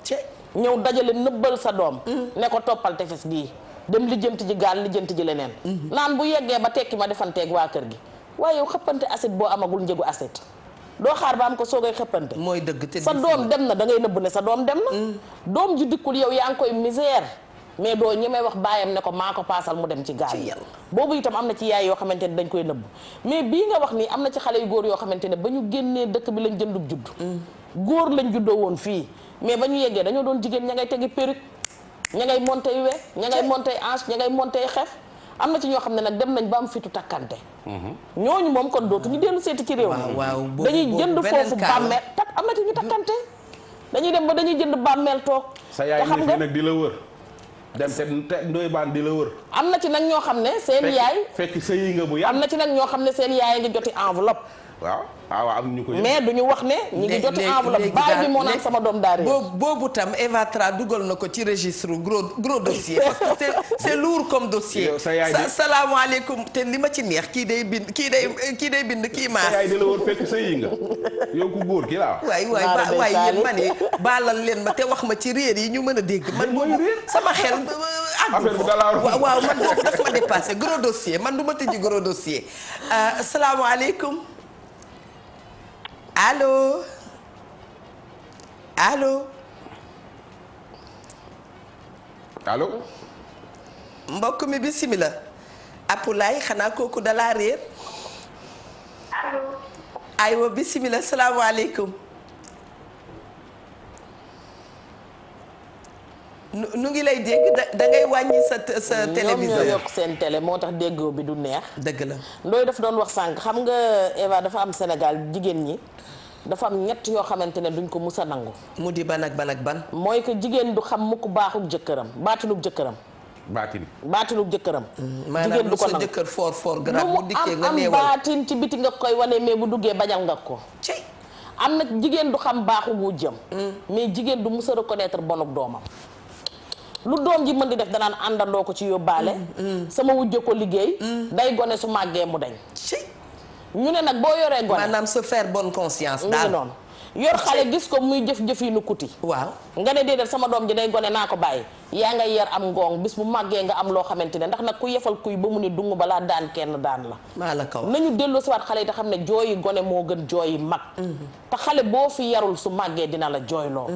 S2: ñëw dajale nëbbal sa doom ne ko toppal tefes gii dem lijjanti ji gaal lijjanti ji leneen naan bu yeggee ba tekki ma defanteeg waa kër gi waaye yow xëppante assiette boo amagul njëgu assiette doo xaar ba am ko soogay xëppante
S1: mooy dëgg te
S2: sa doom dem na da ngay nëbb ne sa doom dem na doom ji dikkul yow yaa ngi koy misère mais doo ñemee wax baayam ne ko maa ko paasal mu dem ci gaal yi boobu itam am na ci yaay yoo xamante ne dañ koy nëbb mais bii nga wax nii am na ci xale yu góor yoo xamante ne ba ñu génnee dëkk bi lañ jëndub judd góor lañ juddoo woon fii mais ba ñu yeggee dañoo doon jigéen ña ngay tegi perruque ña ngay monté we ña ngay monté hanche ña ngay monté xef am na ci ñoo xam ne nag dem nañ ba am fitu takkante ñooñu moom kon dootuñu dellu seeti ci réew mi dañuy jënd foofu bàmmeel tak am na ci ñu takkante dañuy dem ba dañuy jënd bàmmeel toog
S3: sa yaay ni fi nag di la wër dem te ndoy baan di la wër
S2: am na ci nag ñoo xam ne seen yaay
S3: fekk sëyi nga bu yàgg
S2: am na ci nag ñoo xam ne seen yaay ngi joti enveloppe
S3: waaw am ñu ko
S2: mais duñu wax ne ñi ngi joti enveloppe baay bi moo naan sama doom daal
S1: boobu tam Eva Tra dugal na ko ci registre gros dossier parce que c'est lourd comme dossier salaamaaleykum te li ma ci neex kii day bind kii maas
S3: sa yaay di la wër fekk sëyi nga yow ku góor ki laa
S1: waay yéen ma ne baalal leen ma te wax ma ci réer yi ñu mën a dégg man boobu sama xel àggu waaw man boobu dafa ma dépassé gros dossier man du ma tëji gros dossier salaamaaleykum allo allo.
S3: allo.
S1: mbokk mi bisimilah. Apulaay xanaa kooku dalaa réer.
S10: allo.
S1: aywa bisimilah salaamaaleykum. nu ngi lay dégg da ngay wàññi sa téléviseur.
S2: ñoom ñoo yokk seen télé moo tax déggoo bi du neex.
S1: dëgg la
S2: ndooy daf doon wax sànq xam nga Eva dafa am Sénégal jigéen ñi dafa am ñett yoo xamante ne duñ ko mus a nangu.
S1: mu di ban ak ban.
S2: mooy que jigéen du xam mukk baaxuk jëkkëram baatinub jëkkëram. baatinub jëkkëram. jigéen du ko nangu
S1: maanaam sa jëkkër fort grave bu dikkee nga
S2: am baatin ci biti nga koy wane mais bu duggee bañal nga ko. am nag jigéen du xam baaxu wujjam. mais jigéen du mus a reconnaître bonuk doomam. lu doom ji mën di def danaan àndandoo ko ci yóbbaale. sama wujje ko liggéey. day gone su màggee mu dañ. ñu ne nag boo yoree gone.
S1: maanaam se faire bonne conscience.
S2: daal noonu yor xale gis ko muy jëf yi nu kuti.
S1: waaw
S2: nga ne déedéet sama doom ji day gone naa ko bàyyi. yaa ngay yar am ngoong bis bu màggee nga am loo xamante ne ndax nag ku yefal kuy ba mu ne dung balaa daan kenn daan la.
S1: maa la kaw
S2: nañu delloo si waat xale yi te xam ne jooyi gone moo gën jooyi mag. te xale boo fi yarul su màggee dina la jooyloo.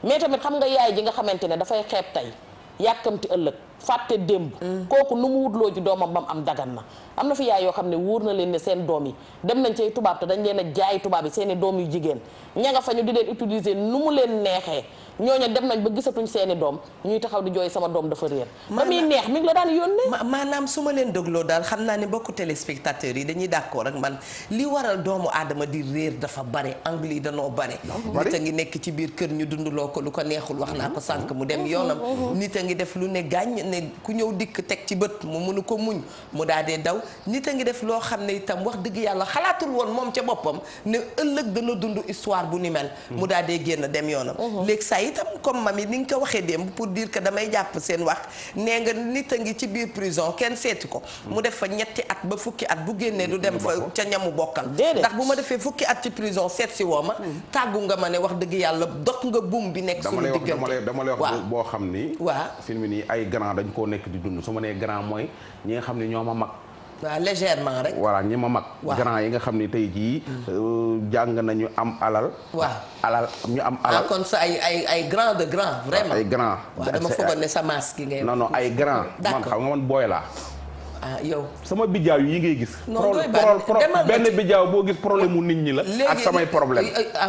S2: mais tamit xam nga yaay ji nga xamante ne dafay xeeb tey. yàkkamti ëllëg fàtte démb. kooku nu mu wutloo ji doomam bam am dagan na. am na fi yaay yoo xam ne wóor na leen ne seen doom yi dem nañ ci tubaab te dañ leen a jaay tubaab yi seeni doom yu jigéen ña nga fa ñu di leen utiliser nu mu leen neexee ñooñu dem nañ ba gisatuñ seeni doom ñuy taxaw di jooy sama doom dafa réer. ba muy neex mi ngi la daan yónnee.
S1: maanaam su ma leen dégloo daal xam naa ne bokku téléspectateurs yi dañuy d'accord ak man li waral doomu aadama di réer dafa bare angle yi danoo bare. nit a ngi nekk ci biir kër ñu dundaloo ko lu ko neexul wax naa ko sànq mu dem yoonam. nit a ngi def lu ne gàññ ne ku ñëw dikk teg ci bët mu mënu ko muñ mu daal dee daw nit a ngi def loo xam ne itam wax dëgg yàlla xalaatul woon moom ca boppam ne ëllëg dana dund histoire bu ni mel. mu daal dee génn dem yoonam. léegi saa itam comme mami ni nga ko waxee démb pour dire que damay jàpp seen wax nee nga nit a ngi ci biir prison kenn seeti ko. mu def fa ñetti at ba fukki at bu génnee du dem fa ca ñamu bokkal. ndax bu ma defee fukki at ci prison seet si woo ma. tàggu nga ma ne wax dëgg yàlla dog nga buum bi nekk suñu diggante.
S3: dama lay wax boo xam ni.
S1: waaw
S3: film nii ay grand dañ koo nekk di dund su ma nee grand mooy ñi nga xam ne ñoo ma mag.
S1: waaw légèrement rek.
S3: voilà ñi ma mag. grand yi nga xam ne tey jii. jàng nañu am alal.
S1: waaw
S3: alal ñu am alal.
S1: kon sa ay grand de grand. vraiment
S3: ay grand.
S1: waaw dama foogoon ne sa maas gi ngay.
S3: non ay grand. man xam nga man booy laa.
S1: yow.
S3: sama bijaaw yi ngay gis.
S1: non
S3: benn bijaaw boo gis problème mu nit ñi la. ak samay problème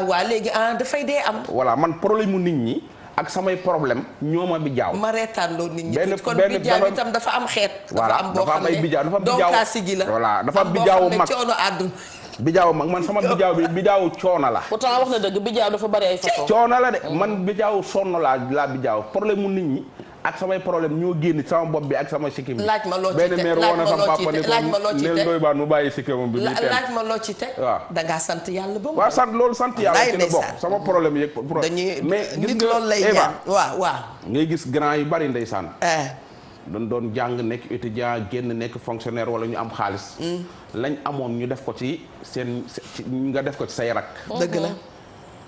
S1: waaw léegi dafay dee am.
S3: voilà man problème mu nit ñi. ak samay problème ñooma bijaaw.
S1: ma reetaan loo nit ñi kon bijaaw itam dafa am xeet.
S3: dafa am boo xam ne
S1: bijaaw
S3: dafa am bijaaw
S1: donkaasi gi la.
S3: voilà dafa am bijaawu mag
S1: coono àdduna.
S3: bijaawu mag man sama bijaaw bi bijaawu coona la.
S2: pourtant wax na dëgg bijaaw dafa bari ay façon.
S3: coona la de man bijaawu sonn laa bijaaw problème mu nit ñi. ak samay problème ñoo génn sama bopp bi ak sama sikkim bi.
S1: laaj ma loo ci teg
S3: benn meer woon na sama papa ne ko neel baan mu bàyyi sikkimam bi.
S1: laaj ma loo ci teg.
S3: waaw
S1: da ngaa sant yàlla ba mu.
S3: waaw sant loolu sant yàlla ci la bokk sama problème yeeg.
S1: dañuy
S3: mais
S1: nit loolu lay ñaan waaw.
S3: ngay gis grand yu bari ndeysaan. doon jàng nekk étudiant génn nekk fonctionnaire wala ñu am xaalis. lañ amoon ñu def ko ci seen nga def ko ci say rak.
S1: dëgg la.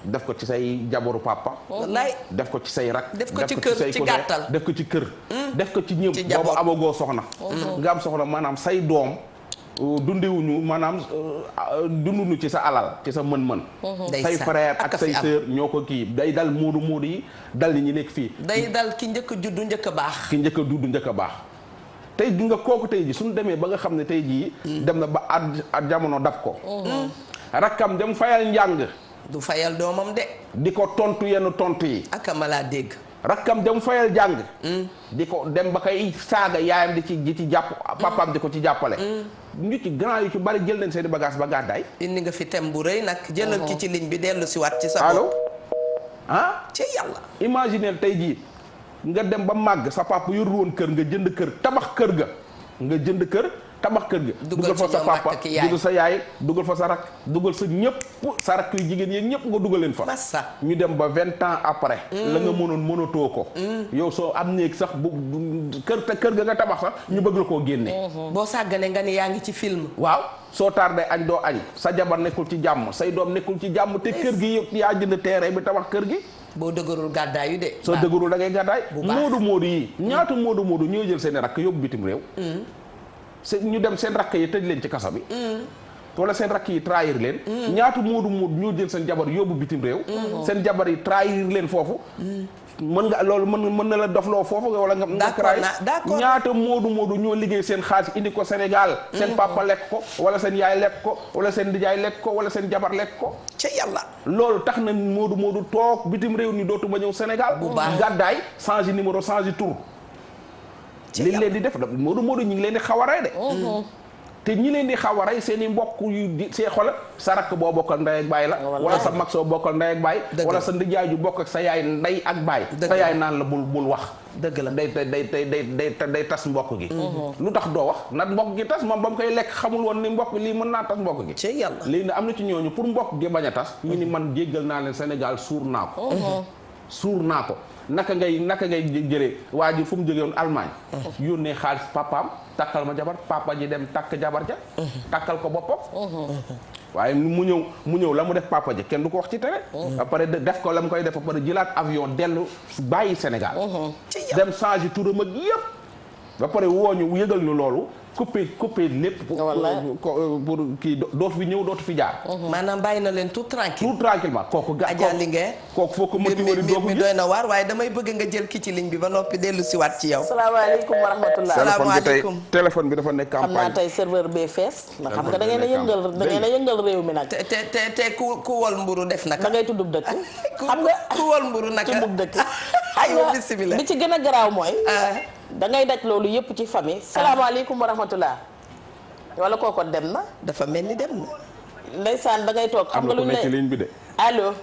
S3: def ko ci say jaboru papa.
S1: wallaay
S3: def ko ci say rak.
S1: def ko ci kër ci gàttal
S3: def ko ci kër. def ko ci ñëpp boobu amagoo soxna. nga am soxna maanaam say doom. dundiwuñu maanaam dunduñu ci sa alal ci sa mën-mën. say frère ak say sœur ñoo ko kii day dal moodu yi dal ñi nekk fii.
S1: day dal ki njëkk a juddu njëkk a baax.
S3: ki njëkk a juddu njëkk a baax. tey gi nga kooku tey ji suñu demee ba nga xam ne tey jii. dem na ba at jamono dab ko. rakkam dem fayal njàng.
S1: du fayal doomam de.
S3: di ko tontu yenn tontu yi.
S1: ak ma laa dégg.
S3: rakkam dem fayal jàng. di ko dem ba kay saaga yaayam di ci jàpp papaam di ko ci jàppale. ñu ci grand yu ci bari jël nañ seeni bagage ba gàddaay.
S1: indi nga fi thème bu rëy nag. jëlal ki ci ligne bi dellu si waat ci sa
S3: allo
S1: ah ci yàlla.
S3: imaginer tey jii nga dem ba màgg sa papa yorul woon kër nga jënd kër tabax kër ga nga jënd kër. tabax kër gi dugal fa sa papa dugal sa yaay dugal fa sa rak dugal sa ñëpp sa rak yu jigéen yéen ñëpp nga dugal leen fa ñu dem ba 20 ans après la nga mënoon mënatoo ko yow soo am néeg sax bu kër ga nga tabax sax ñu bëgg la koo génne
S1: boo sàggane nga ni yaa ngi ci film
S3: waaw soo tardé añ doo añ sa jabar nekkul ci jàmm say doom nekkul ci jàmm te kër gi yëpp yaa jënd terrain bi tabax kër gi
S1: boo dëgërul gàddaay yu de
S3: soo dëgërul da ngay gàddaay moodu yi ñaata moodu ñoo jël seeni rakk yóbbu bitim réew ñu dem seen rakk yi tëj leen ci kaso bi wala seen rakk yi trahir leen ñaatu moodu ñoo jël seen jabar yóbbu bitim réew seen jabar yi trahir leen foofu mën nga loolu mën na la dofloo foofu wala nga trahir ñaata moodu ñoo liggéey seen xaalis indi ko Sénégal seen papa lekk ko wala seen yaay lekk ko wala seen nijaay lekk ko wala seen jabar lekk ko
S1: ca yàlla
S3: loolu tax na moodu toog bitim réew ni dootuma ñëw Sénégal gàddaay changer numéro changer tour li leen di def moodu ñi ngi leen di xaw a rey de te ñi leen di xaw a rey seen i mbokk yu di see xola sa rakk boo bokkal ndey ak baay la wala sa mag soo bokkal ndey ak baay wala sa ndijaay ju bokk ak sa yaay ndey ak baay sa yaay naan la bul wax
S1: dëgg la
S3: day tas mbokk gi lu tax doo wax nag mbokk gi tas moom ba mu koy lekk xamul woon ni mbokk lii mën naa tas mbokk gi
S1: ci yàlla
S3: léegi nag am na ci ñooñu pour mbokk gi bañ a tas ñu ni man jéggal naa leen Sénégal suur naa ko naka ngay jëlee waa ji fu mu jógee woon Allemagne yónnee xaalis papaam takkal ma jabar papa ji dem takk jabar ja takkal ko boppam waaye mu ñëw la mu def papa ji kenn du ko wax ci télé après def ko la mu koy def après jëlaat avion dellu bàyyi Sénégal dem changer turam ak yëpp ba pare wooñu yëgal ñu loolu coupé lépp pour kii dootu fi ñëw dootu fi jaar
S1: maanaam bàyyi na leen tout tranquillement
S3: kooku
S1: Adja Linguère
S3: kooku foo ko motivé doo ko
S1: mi doy na waar waaye damay bëgg nga jël ki ci ligne bi ba noppi dellu si waat ci yow
S2: salaamaaleykum wa rahmatulah
S1: salaamaaleykum
S3: téléphone bi dafa nekk campagne
S2: xam naa tey serveur bee fees ndax xam nga da ngeen a yëngal réew mi nag
S1: te ku wol mburu def naka
S2: da ngay tuddub dëkk xam nga
S1: ku wol mburu naka
S2: tuddub dëkk
S1: aywa bismillah
S2: li ci gën a garaaw mooy da ngay daj loolu yëpp ci famille salaamaaleykum wa rahmatulah wala kooko dem na
S1: dafa mel ni dem na
S2: ndeysaan da ngay toog xam nga lu ñu lay
S3: ci ligne bi de
S2: allo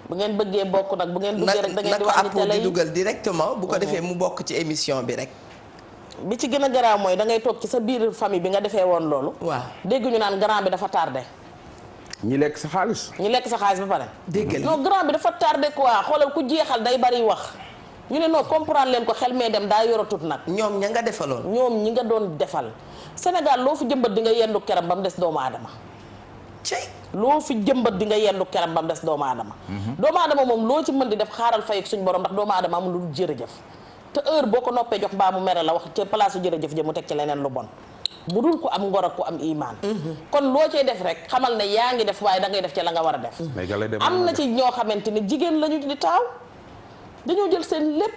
S2: bu ngeen bëggee bokk nag bu ngeen duggee rek da ngeen di wax ni télé yi
S1: dugal directement bu ko defee mu bokk ci émission bi rek
S2: bi ci gën a garaaw mooy da ngay toog ci sa biir famille bi nga defee woon loolu
S1: waaw
S2: dégg ñu naan grand bi dafa tardé
S3: ñi lekk sa xaalis
S2: ba pare
S1: dégg
S2: non grand bi dafa tardé quoi xoolal ku jeexal day bari wax ñu ne non comprendre leen ko xel mee dem daa yoratut nag
S1: ñoom ña nga defaloon
S2: ñoom ñi nga doon defal Sénégal loo fi jëmbat di nga yendu keram ba mu des doomu aadama loo fi jëmbat di nga yendu keram ba mu des doomu aadama doomu aadama moom loo ci mën di def xaaral fay ak suñ borom ndax doomu aadama amul lu jërëjëf te heure boo ko noppee jox baa mu mere la wax ca place jërëjëf jë mu teg ci leneen lu bon bu dul ko am ngor ak ko am imaan kon loo cay def rek xamal ne yaa ngi def waaye da ngay def ca la nga war a def am na ci ñoo xamante ne jigéen lañu di taaw dañoo jël seen lépp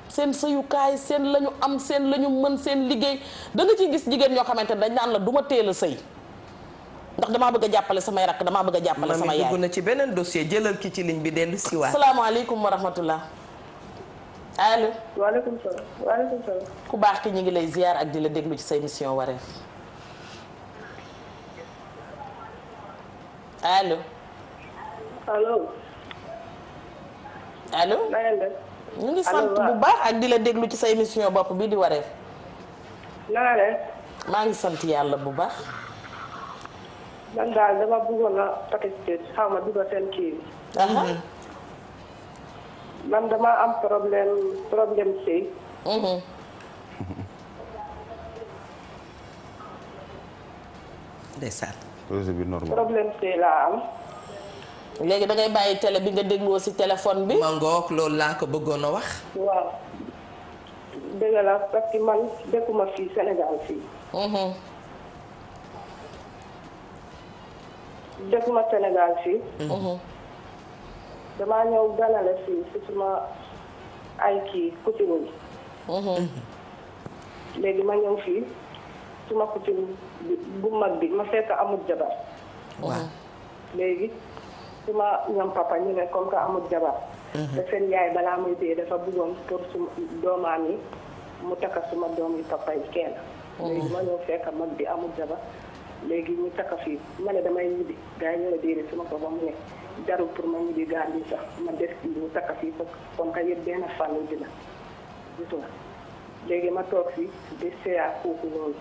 S2: seen sëyukaay seen la ñu am seen la ñu mën seen liggéey da nga ciy gis jigéen ñoo xamante ne dañ naan la du ma teel a sëy ndax damaa bëgg a jàppale samay rakk damaa bëgg a jàppale sama yaay
S1: dugg na ci beneen dossier jëlal ki ci ligne bi dellu si waat
S2: salaamaaleykum wa rahmatullah allo
S10: waaleykum salaam
S2: ku baax ki ñu ngi lay ziar ak di la déglu ci sa émission wareef allo ñu ngi sant bu baax ak di la déglu ci sa émission bopp bi di wareef maa ngi sant yàlla bu baax
S10: man daal dama bëggoon a participer xaw ma dugal seen kii bi man dama am problème sëy
S1: ndeysaan
S10: problème sëy laa am
S2: léegi da ngay bàyyi télé bi nga dégloo ci téléphone bi
S1: ma ngoog loolu laa ko bëggoon a wax
S10: waaw dëgg la parce que man dëkkuma fii Sénégal fii dëkkuma Sénégal fii damaa ñëw ganale fii ci suma ay kii couture yi léegi ma ñëw fii suma couture bu mag bi ma fekk amul jabar
S1: waaw
S10: léegi suma ñoom papa ñu ne comme que amul jabar te seen yaay balaa muy dee dafa bëggoon pour suma doomaam yi mu takka suma doom yi papa yi kenn léegi ma ñëw fekk mag bi amul jabar léegi ñu takka fii ma ne damay ñibbi gars yi ñoo ne déedéet suma papa mu ne jarul pour ma ñibbi gaal bi sax ma def fii ñu takka fii comme que yëpp benn famille bi la gis nga léegi ma toog fii di seeyaa kooku loolu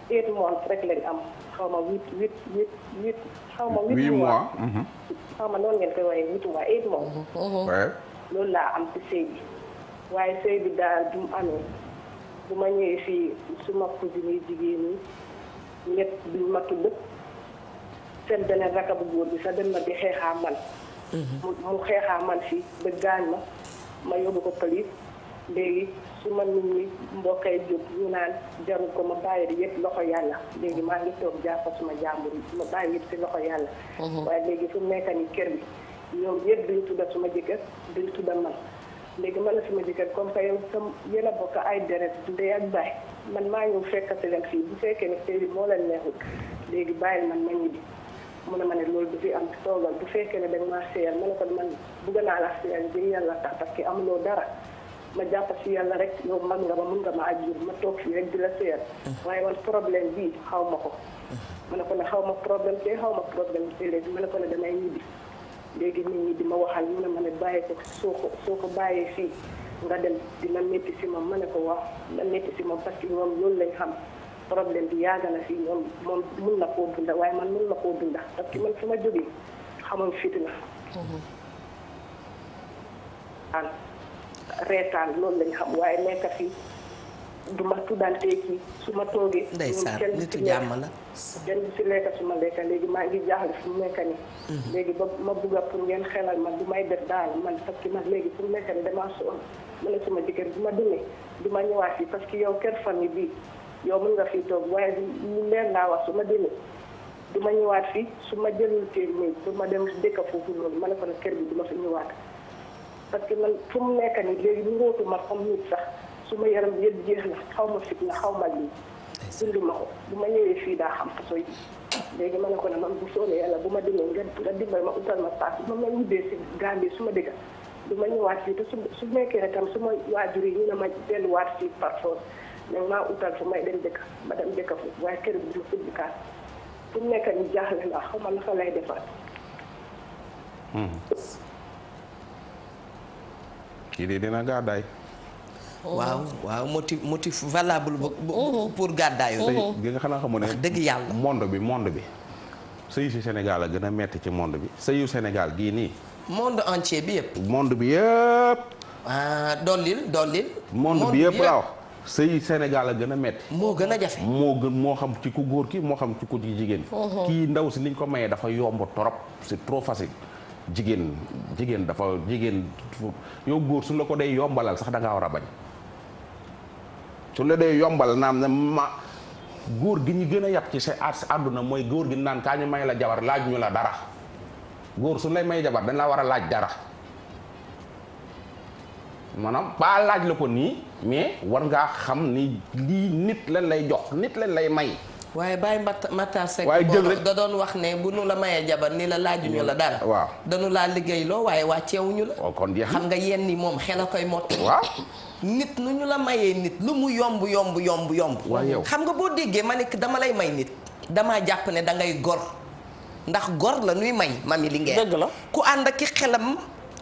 S10: 8 mois rek lañ am xaw ma 8 xaw ma 8 mois xaw ma noonu ngeen koy waxee 8 mois 8 mois loolu laa am ci sëy bi waaye sëy bi daal bu mu amee bu ma ñëwee fii suma cousine yi jigéen ñi ñett duñ ma tudd seen beneen rakab bu góor bi sax dem na di xeexaa man mu xeexaa man fii ba gaañ ma yóbbu ko police
S12: léegi su ma nit ñi mbokkay jóg ñu naan jarul ko ma bàyyi yëpp loxo yàlla léegi maa ngi toog jàpp suma jàmbur ma bàyyi yëpp si loxo yàlla. waaye léegi fu mu nekk nii kër bi ñoom yëpp duñ tudda suma jëkkër duñ tudda man léegi man la suma jëkkër comme que yow sa yéen a bokk ay deret ndey ak baay man maa ñëw fekkati leen fii bu fekkee ne sëy bi moo leen neexul léegi bàyyil man ma ñibbi mu ne ma ne loolu du fi am toogal bu fekkee ne dañ maa seeyal ma ne ko man bëgg naa la seeyal bi yàlla tax parce que amuloo dara ma jàpp si yàlla rek yow mag nga ma mun nga ma ajjur ma toog fii rek di la seeyal waaye man problème bii xaw ma ko ma ne ko ne xaw ma problème te xaw ma problème te léegi ma ne ko ne damay ñibbi léegi nit ñi di ma waxal mu ne ma ne bàyyi ko soo ko bàyyee fii nga dem dina métti si moom ma ne ko waaw dina métti si moom parce que ñoom loolu lañ xam problème bi yàgg na fii moom mun na koo dunda waaye man mun na koo dunda parce que man su ma jógee xamoon fitina reetaan loolu lañ xam waaye nekk fii du ma tuddantee kii su ma toogee
S1: ndeysaan nitu jàmm la
S12: kenn du si lekka su ma lekka léegi maa ngi jaaxle fu mu nekk nii léegi ba ma bugga pour ngeen xelal man du may def daal man parce que man léegi fu mu nekk nii damaa soon ma ne suma jëkkër bu ma demee du ma ñëwaat fii parce que yow kër famille bii yow mën nga fii toog waaye lu leer laa wax su ma demee du ma ñëwaat fii su ma jëlul kër nii pour ma dem dëkk foofu loolu ma ne ko ne kër bi du ma fi ñëwaat parce que man fu mu nekk nii léegi ñu ngóotu ma comme nit sax su ma yaram bi yëpp jeex na xaw ma fit na xaw ma lii dund ma ko bu ma ñëwee fii daa xam façon yi léegi ma ne ko ne man bu soobee yàlla bu ma demee nga dimbal ma utal ma paas bu ma ñibbee si Gambie su ma dëkk du ma ñëwaat fii te su nekkee ne tam su ma waajur yi ñu ne ma delluwaat fii par force mais maa utal fu may dem dëkk ma dem dëkk foofu waaye kër bi du ma fi dëkkaat fu mu nekk nii jaaxle naa xaw ma naka lay defaat.
S3: kii de dina gàddaay.
S1: waaw motif valable pour gàddaayu.
S3: gi nga xanaa xamu ne
S1: dëgg yàlla
S3: monde bi sëyu si Sénégal a gën a metti ci monde bi sëyu Sénégal gii nii.
S1: monde entier bi yëpp.
S3: monde bi yëpp.
S1: dollil.
S3: monde bi yëpp laa wax. sëy Sénégal a gën a metti
S1: moo gën a jafe
S3: moo xam ci ku góor ki moo xam ci ku jigéen kii ndaw si niñ ko mayee dafa yomb trop c'est trop facile jigéen dafa yow góor su la ko dee yombalal sax da ngaa war a bañ su la dee yombal naam ne ma góor gi ñu gën a yàpp ci sa àdduna mooy góor gi naan kaa ñu may la jabar laaj ñu la dara góor su lay may jabar dañ la war a laaj dara maanaam ba laaj la ko nii mais war ngaa xam ni lii nit leen lay jox nit leen lay may.
S1: waaye Baye Matar Seck
S3: waaye jël rek
S1: da doon wax ne bu nu la mayee jabar ni la laajuñu la dara.
S3: waaw
S1: dañu laa liggéeyloo waaye wàcceewuñu la.
S3: kon jeex
S1: xam nga yenn ni moom xel a koy mott.
S3: waaw
S1: nit nu ñu la mayee nit lu mu yomb.
S3: waaw yow
S1: xam nga boo déggee ma ne dama lay may nit damaa jàpp ne da ngay gor ndax gor la ñuy may Mamy Linguère.
S2: dëgg la
S1: ku ànd ak ki xelam.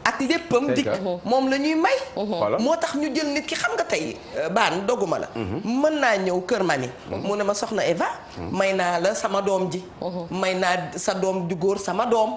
S1: ak léppam dikk moom la ñuy may moo tax ñu jël nit ki xam nga tey baan doguma la mën naa ñëw kër Mamy mu ne ma soxna Eva may naa la sama doom ji may naa sa doom ju góor sama doom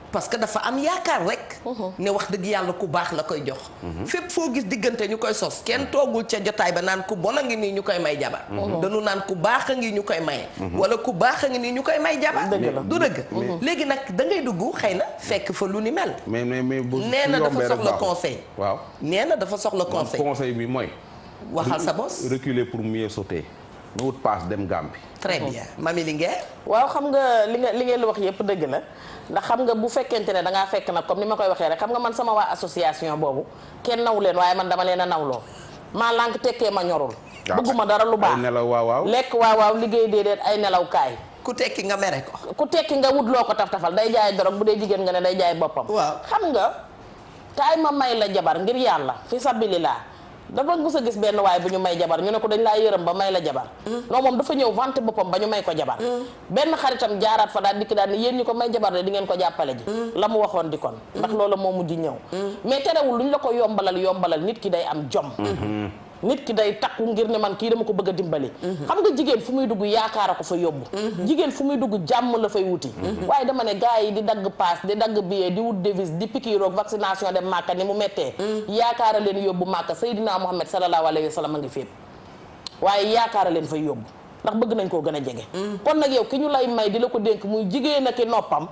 S1: parce que dafa am yaakaar rek ne wax dëgg yàlla ku baax la koy jox fépp foo gis diggante ñu koy sos kenn toogul ca jotaay ba naan ku bon a ngi nii ñu koy may jabar dañu naan ku baax a ngi ñu koy maye wala ku baax a ngi nii ñu koy may jabar du dëgg léegi nag da ngay dugg xëy na fekk fa lu ni mel
S3: mais
S1: nee na dafa soxla conseil
S3: waaw
S1: nee na dafa soxla conseil
S3: bi mooy
S1: waxal sa boss
S3: reculer pour mieux sauter nga wut passe dem Gambie
S1: très bien Mamy Linguère
S2: waaw xam nga li ngeen wax yëpp dëgg la ndax xam nga bu fekkente ne da ngaa fekk nag comme ni ma koy waxee rek xam nga man sama waa association boobu kenn naw leen waaye man dama leen a nawloo maa lànk tekkee ma ñorul bëgguma dara lu baax lekk waaw liggéey déedéet ay nelaw kaay
S1: ku tekki nga mere ko
S2: ku tekki nga wut loo ko taf-tafal day jaay dorog bu dee jigéen nga ne day jaay boppam xam nga kaay ma may la jabar ngir yàlla fi sabilillah dafa mës a gis benn waay bu ñu may jabar ñu ne ko dañ laa yërëm ba may la jabar non moom dafa ñëw vante boppam ba ñu may ko jabar benn xaritam jaaraat fa daal dikki daal ni yéen ñi ko may jabar de di ngeen ko jàppale ji la mu waxoon di kon ndax loolu moo mujj ñëw mais terewul lu ñu la ko yombalal nit ki day am jom nit ki day takku ngir ne man kii dama ko bëgg a dimbali xam nga jigéen fu muy dugg yaakaar a ko fa yóbbu jigéen fu muy dugg jàmm la fay wuti waaye dama ne gars yi di dagg paas di dagg billet di wut devise di pikiroog vaccination dem Màkka ni mu mettee yaakaara leen yóbbu Màkka Seydina Muhammad sallallahu alayhi wa sallam a ngi fépp waaye yaakaara leen fay yóbbu ndax bëgg nañ koo gën a jege kon nag yow ki ñu lay may di la ko dénk muy jigéen ak i noppam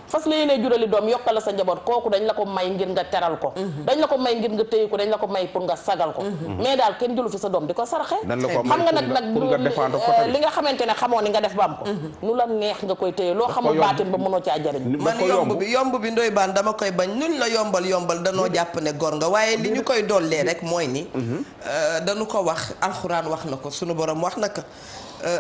S2: fas la yéene jurali doom yokkal la sa njaboot kooku dañ la ko may ngir nga teral ko dañ la ko may ngir nga téye ko dañ la ko may pour nga sagal ko mais daal kenn jëlu fi sa doom di ko saraxe xam nga nag li nga xamante ne xamoo ni nga def ba am ko nu la neex nga koy téye loo xamul baatin ba mënoo caa jariñ
S1: man yomb bi ndoy baan dama koy bañ nuñ la yombal danoo jàpp ne gor nga waaye li ñu koy dollee rek mooy ni dañu ko wax alxuraan wax na ko sunu borom wax na ko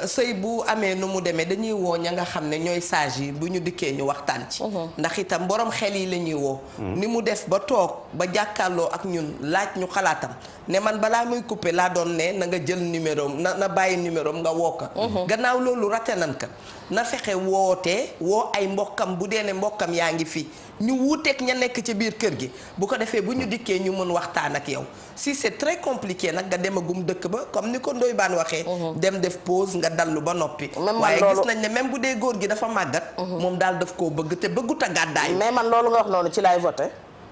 S1: sëy bu amee nu mu demee dañuy woo ña nga xam ne ñooy sage yi bu ñu dikkee ñu waxtaan ci ndax itam borom xel yi la ñuy woo ni mu def ba toog ba jàkkaarloo ak ñun laaj ñu xalaatam ne man balaa muy coupé laa doon ne na nga jël numéro na bàyyi numéro nga woo ko gannaaw loolu rate nan ka na fexe wootee woo ay mbokkam bu dee ne mbokkam yaa ngi fi ñu wuuteeg ña nekk ci biir kër gi bu ko defee bu ñu dikkee ñu mën waxtaan ak yow si c'est très compliqué nag nga demagum dëkk ba comme ni ko Ndoye Bane waxee dem def pause nga dallu ba noppi waaye gis nañ ne même bu dee góor gi dafa màggat moom daal daf koo bëgg te bëggut a gàddaay
S2: mais man loolu nga wax noonu ci laay voté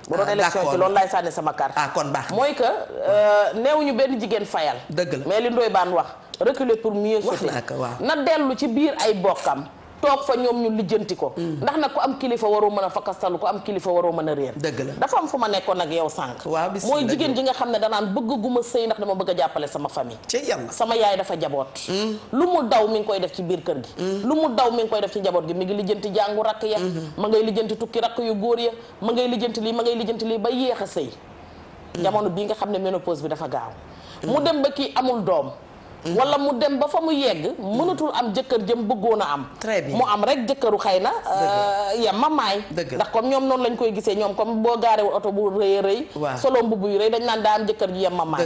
S2: bu doon élection ci loolu laay sànni sama carte
S1: kon baax
S2: mooy que neewuñu benn jigéen fayal
S1: dëgg la
S2: mais li Ndoye Bane wax reculer pour mieux sauter na dellu ci biir ay bokkam toog fa ñoom ñu lijjanti ko ndax nag ku am kilifa waroo mën a fakastalu ku am kilifa waroo mën a réer
S1: dëgg la
S2: dafa am fu ma nekkoon ak yow sànq mooy jigéen ji nga xam ne danaan bëgg gu ma sëy ndax dama bëgg a jàppale sama famille
S1: ci yàlla
S2: sama yaay dafa jaboot lu mu daw mi ngi koy def ci biir kër gi lu mu daw mi ngi koy def ci njaboot gi mi ngi lijjanti jàngu rakk ya ma ngay lijjanti tukki rakk yu góor ya ma ngay lijjanti lii ma ngay lijjanti lii ba yéex a sëy jamono bii nga xam ne ménopause bi dafa gaaw mu dem ba kii amul doom wala mu dem ba fa mu yegg mënatul am jëkkër jëm bëggoon a am mu am rek jëkkëru xëy na yemma maay ndax comme ñoom noonu lañ koy gisee ñoom comme boo gaarewul oto bu rëy rëy solo mbubb yu rëy dañ naan daa am jëkkër ji yemma maay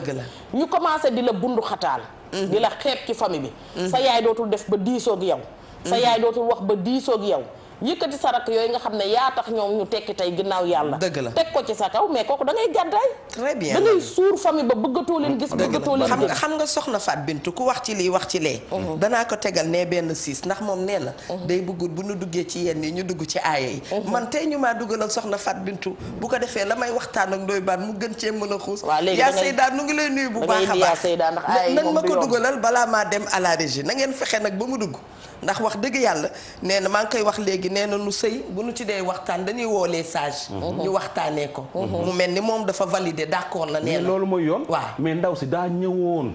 S2: ñu commencé di la bundu xataal di la xeeb ci famille bi sa yaay dootul def ba diisoog yow sa yaay dootul wax ba diisoog yow yëkkati sa rakk yooyu nga xam ne yaa tax ñoom ñu tekki tey ginnaaw yàlla
S1: dëgg la
S2: teg ko ci sa kaw mais kooku da ngay gàddaay
S1: très bien
S2: da ngay suur famille ba bëggatoo leen gis bëggatoo leen
S1: xam nga soxna Fat Bintou ku wax ci lii wax ci lee danaa ko tegal ne benn siis ndax moom nee na day bëggul bu ñu duggee ci yenn yi ñu dugg ci aaya yi man tey ñu maa dugalal soxna Fat Bintou bu ko defee la may waxtaan ak Ndoye Bane mu gën cee mën a xuus yaa Seyda nu ngi lay nuyu bu baax a baax nañ ma ko dugalal balaa maa dem à la régie na ngeen fexe nag ba mu dugg ndax wax dëgg yàlla nee na maa ngi koy wax léegi nee na nu sëy bu nu ci dee waxtaan dañuy woo les sages ñu waxtaanee ko mu mel ni moom dafa validé d'accord na nee na
S3: loolu mooy yoon
S1: waaw
S3: mais ndaw si daa ñëwoon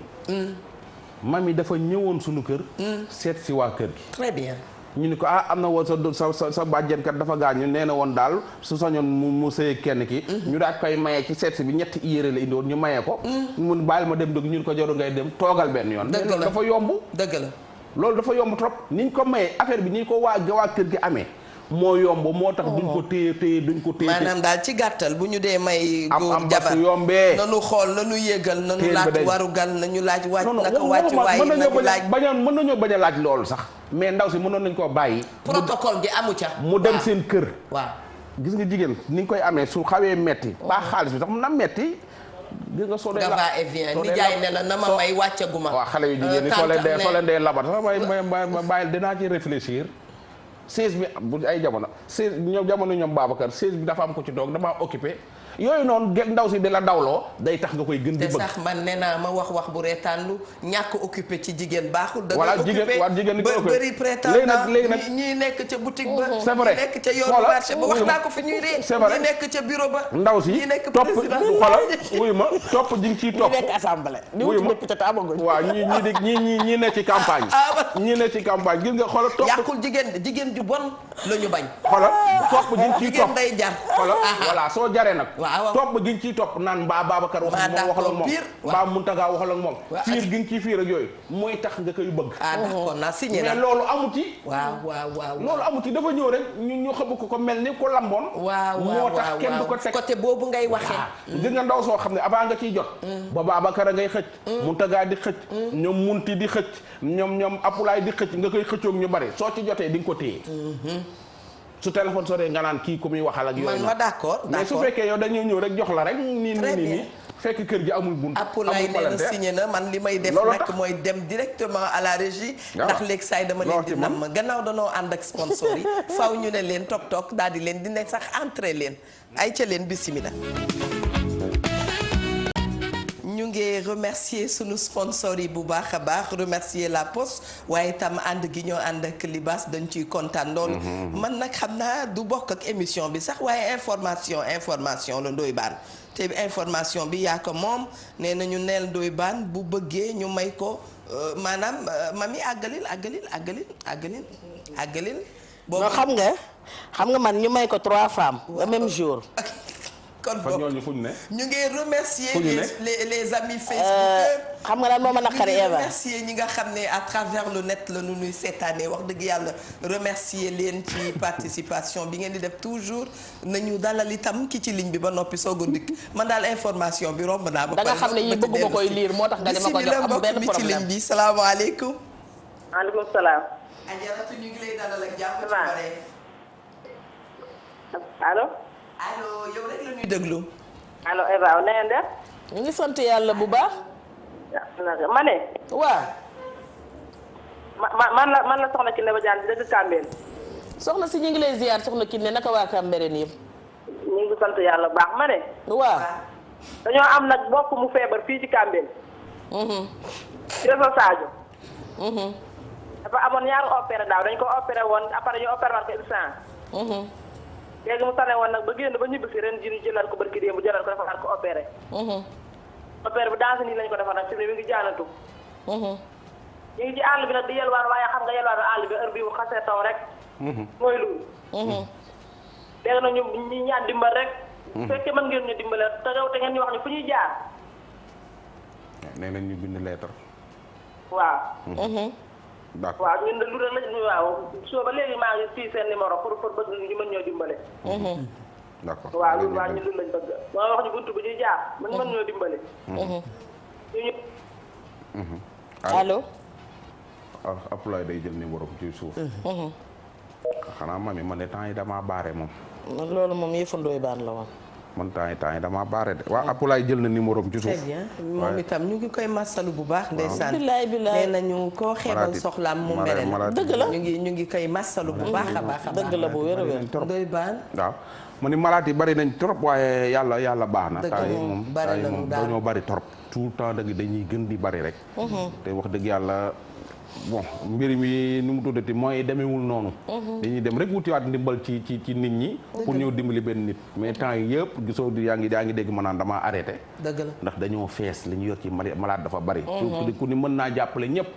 S3: mami dafa ñëwoon suñu kër seet si waa kër gi
S1: très bien
S3: ñu ni ko am na woon sa bàjjenkat dafa gaañu nee na woon daal su sañoon mu sëy kenn ki ñu daal koy maye ci seet si bi ñetti yére la indiwoon ñu maye ko mun bàyyil ma dem dëgg ñun ko joru ngay dem toogal benn yoon loolu dafa yomb
S1: dëgg la
S3: loolu dafa yomb trop niñ ko maye affaire bi niñ ko waa kër gi amee moo yomb moo tax duñ ko téye duñ ko téye
S1: maanaam daal ci gàttal bu ñu dee may góor
S3: am
S1: jabar
S3: yombee
S1: nanu xool nanu yéegal nanu laaj warugal nañu laaj wàcc naka wàcc waaye nañu laaj
S3: mën nañoo bañ a laaj loolu sax mais ndaw si mënoon nañ koo bàyyi
S1: protocole gi amu ca
S3: mu dem seen kër
S1: waaw
S3: gis nga jigéen ni nga koy amee su xawee metti ba xaalis bi sax mun na metti gis nga soo dee la
S1: va et vient ni jaay ne la na ma may wàccaguma
S3: waaw xale yu jigéen ñi soo leen dee labat sax ma bàyyil dinaa ci réfléchir siège bi bu ay jamono siège ñoom Babacar siège bi dafa am ko ci doog damaa occupé yooyu noonu ndaw si di la dawloo day tax nga koy gën di bëgg
S1: te sax man nee naa ma wax bu reetaanlu ñàkk occupé ci jigéen baaxul da
S3: voilà
S1: jigéen ba bëri prétendant ñii nekk ca boutique ba
S3: c'est vrai
S1: ñi nekk ca yoonu marché ba wax naa ko fi ñuy ree ñi nekk ca bureau ba
S3: ndaw si
S1: ñi nekk
S3: topp
S1: président
S3: xoolal wuyu ma topp ji nga ciy topp
S2: ñi nekk assemblée wuyu ma
S3: waaw ñi ne ci campagne ñi ne ci campagne gis nga xoolal topp
S1: yàqul jigéen ju bon la ñu bañ
S3: xoolal topp ji nga ciy topp
S1: jigéen day jar
S3: xoolal voilà soo jaree nag
S1: waaw
S3: topp gi nga ciy topp naan mbaa Babacar waxal ak moom mbaa Muntaga waxal ak moom fiir gi nga ciy fiir ak yooyu mooy tax nga koy bëgg
S1: d'accord naa signé na
S3: mais loolu amuti
S1: waaw
S3: loolu amuti dafa ñëw rek ñu xëbb ko mel ni ko lamboon moo tax kenn du ko teg
S1: côté boobu ngay waxee
S3: gis nga ndaw soo xam ne avant nga ciy jot ba Babacar a ngay xëcc Muntaga di xëcc ñoom munti di xëcc ñoom Apulaay di xëcc nga koy xëccoog ñu bari soo ci jotee di nga ko téye su téléphone soree nga naan kii ku muy waxal ak yooyu
S1: ma d'accord
S3: mais su fekkee yow dañuy ñëw rek jox la rek nii fekk kër gi amul bunt
S1: Apulaay nee na signé na man li may def nag mooy dem directement à la régie ndax léegi saay dama leen di nam gannaaw danoo ànd ak sponsor yi faw ñu ne leen toog daal di leen di nekk sax entrée leen ay ca leen bismillah ñu ngi remercier sunu sponsor yi bu baax a baax remercier La Poste waaye itam ànd gi ñoo ànd ak Libaas dañ ciy kontaan lool. man nag xam naa du bokk ak émission bi sax waaye information la Ndoye Bane te information bi yaa ko moom nee nañu neel Ndoye Bane bu bëggee ñu may ko maanaam mami àggalil.
S2: boobu xam nga man ñu may ko 3 femmes le même jour.
S1: kon
S3: fa ñooñu fu ñu ne.
S1: ñu ngi remercier les amis Facebook.
S2: xam nga lan moo ma naqari Eva.
S1: remercier ñi nga xam ne à travers le net la nu nuy seetaanee wax dëgg yàlla remercier leen ci participation bi ngeen di def toujours nañu dalal itam ki ci ligne bi ba noppi soog a dikk man daal information bi romb naa. ba
S2: da nga xam ne yii bëgguma koy lire moo tax nga dama ko jox amul benn problème
S1: ci ligne bi salaamaaleykum.
S12: maaleykum salaam.
S1: Ajaratu ñu ngi lay dalal ak jàmm ci Wareef.
S12: allo.
S1: allo yow rek la ñuy déglu.
S12: allo Eva na ngeen def.
S2: ñu ngi sant yàlla bu baax.
S12: ma ne.
S2: waaw.
S12: man la soxna Kiné Badiane dëgg Kambeen.
S2: soxna si ñu ngi lay ziar soxna Kiné naka waa Kambeen yëpp.
S12: ñu ngi sant yàlla bu baax ma ne.
S2: waaw.
S12: dañoo am nag bokk mu feebar fii ci Kambeen. ci réseau Sadio. dafa amoon ñaari opéré daaw dañ ko opéré woon après ñu opéré waat ko urgence. léegi mu tane woon nag ba génn ba ñibbi si ren ji ñu jëlaat ko barki démb bu jëlaat ko defaat ko opéré. opéré bi danse nii lañ ko defar nag fi mu ne mi ngi jaanatu. ñu ngi ci àll bi nag di yelwaan waaye xam nga yelwaan àll bi heure bii bu xasee taw rek. mooy lu. léegi nag ñu ñaan dimbal rek. bu fekkee mën ngeen ñu dimbale te ngeen ñu wax ñu fu ñuy jaar.
S3: nee nañ ñu bind lettre.
S12: waaw. d'accord waaw ñun de lu rek lañu waaw soo ba léegi maa ngi fii seen numéro pour bëgg ñu mën ñoo dimbale.
S3: d'accord
S12: waaw loolu waaw ñun loolu lañ bëgg. moo wax ñu buntu bu ñuy jaar mën ñoo dimbale.
S2: allo.
S3: Abdoulaye day jël numéro ci suuf. xanaa mami man de temps yi damaa baare moom.
S2: loolu moom yëfu Ndoye Bane la woon.
S3: man temps yi damaa baare de waaw Abdoulaye jël na numéro ci suuf.
S1: très bien moom itam ñu ngi koy masalu bu baax. ndeysaan
S2: bilaay
S1: nee nañu koo xeebal soxlaam mu mere la
S2: dëgg la
S1: ñu ngi koy masalu bu baax a baax.
S2: dëgg la bu wér a wér.
S1: Ndoye Bane
S3: waaw mu ni malaat yi bari nañ trop waaye yàlla baax na. temps yi moom dañoo bari trop tout le temps dañuy gën di bari rek. te wax dëgg yàlla bon mbir mi nu mu tuddati mooy demewul noonu. dañuy dem rek wutiwaat ndimbal ci nit ñi. pour ñëw dimbali benn nit. mais temps yi yëpp gisoo yaa ngi dégg ma naan damaa arrêté.
S1: dëgg la
S3: ndax dañoo fees li ñu yor ci malade dafa bari. ku ni mën naa jàppale ñëpp.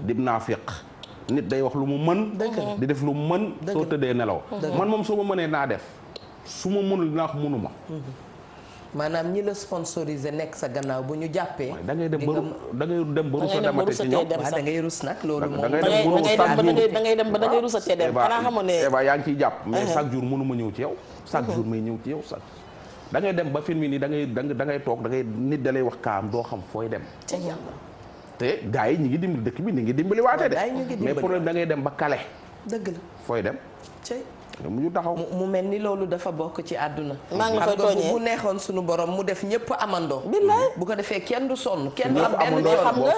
S3: dim naa féq nit day wax lu mu mën. di def lu mu mën. soo tëddee nelaw. man moom soo ma mënee naa def su ma mënul dinaa ko mënuma.
S1: maanaam ñi la sponsorisé nekk sa gannaaw bu ñu jàppee.
S3: da ngay dem ba rus a demate ci ñoom
S1: da ngay rus nag loolu moom.
S2: da ngay dem ba da ngay rus a cee dem. xanaa xamoon ne
S3: Eva yaa ngi ciy jàpp. mais chaque jour mënuma ñëw ci yow. chaque jour may ñëw ci yow sax. da ngay dem ba film yi nii da ngay toog nit da lay wax kaam doo xam fooy dem. te gars yi ñi ngi dimbali dëkk bi ñi ngi dimbali waate de. mais problème da ngay dem ba kale.
S1: dëgg la
S3: fooy dem. mu taxaw
S1: mu mel ni loolu dafa bokk ci àdduna.
S2: maa ngi koy tooñee
S1: bu neexoon suñu borom mu def ñëpp amandoo.
S2: billaay
S1: bu ko defee kenn du sonn. kenn du am benn xam nga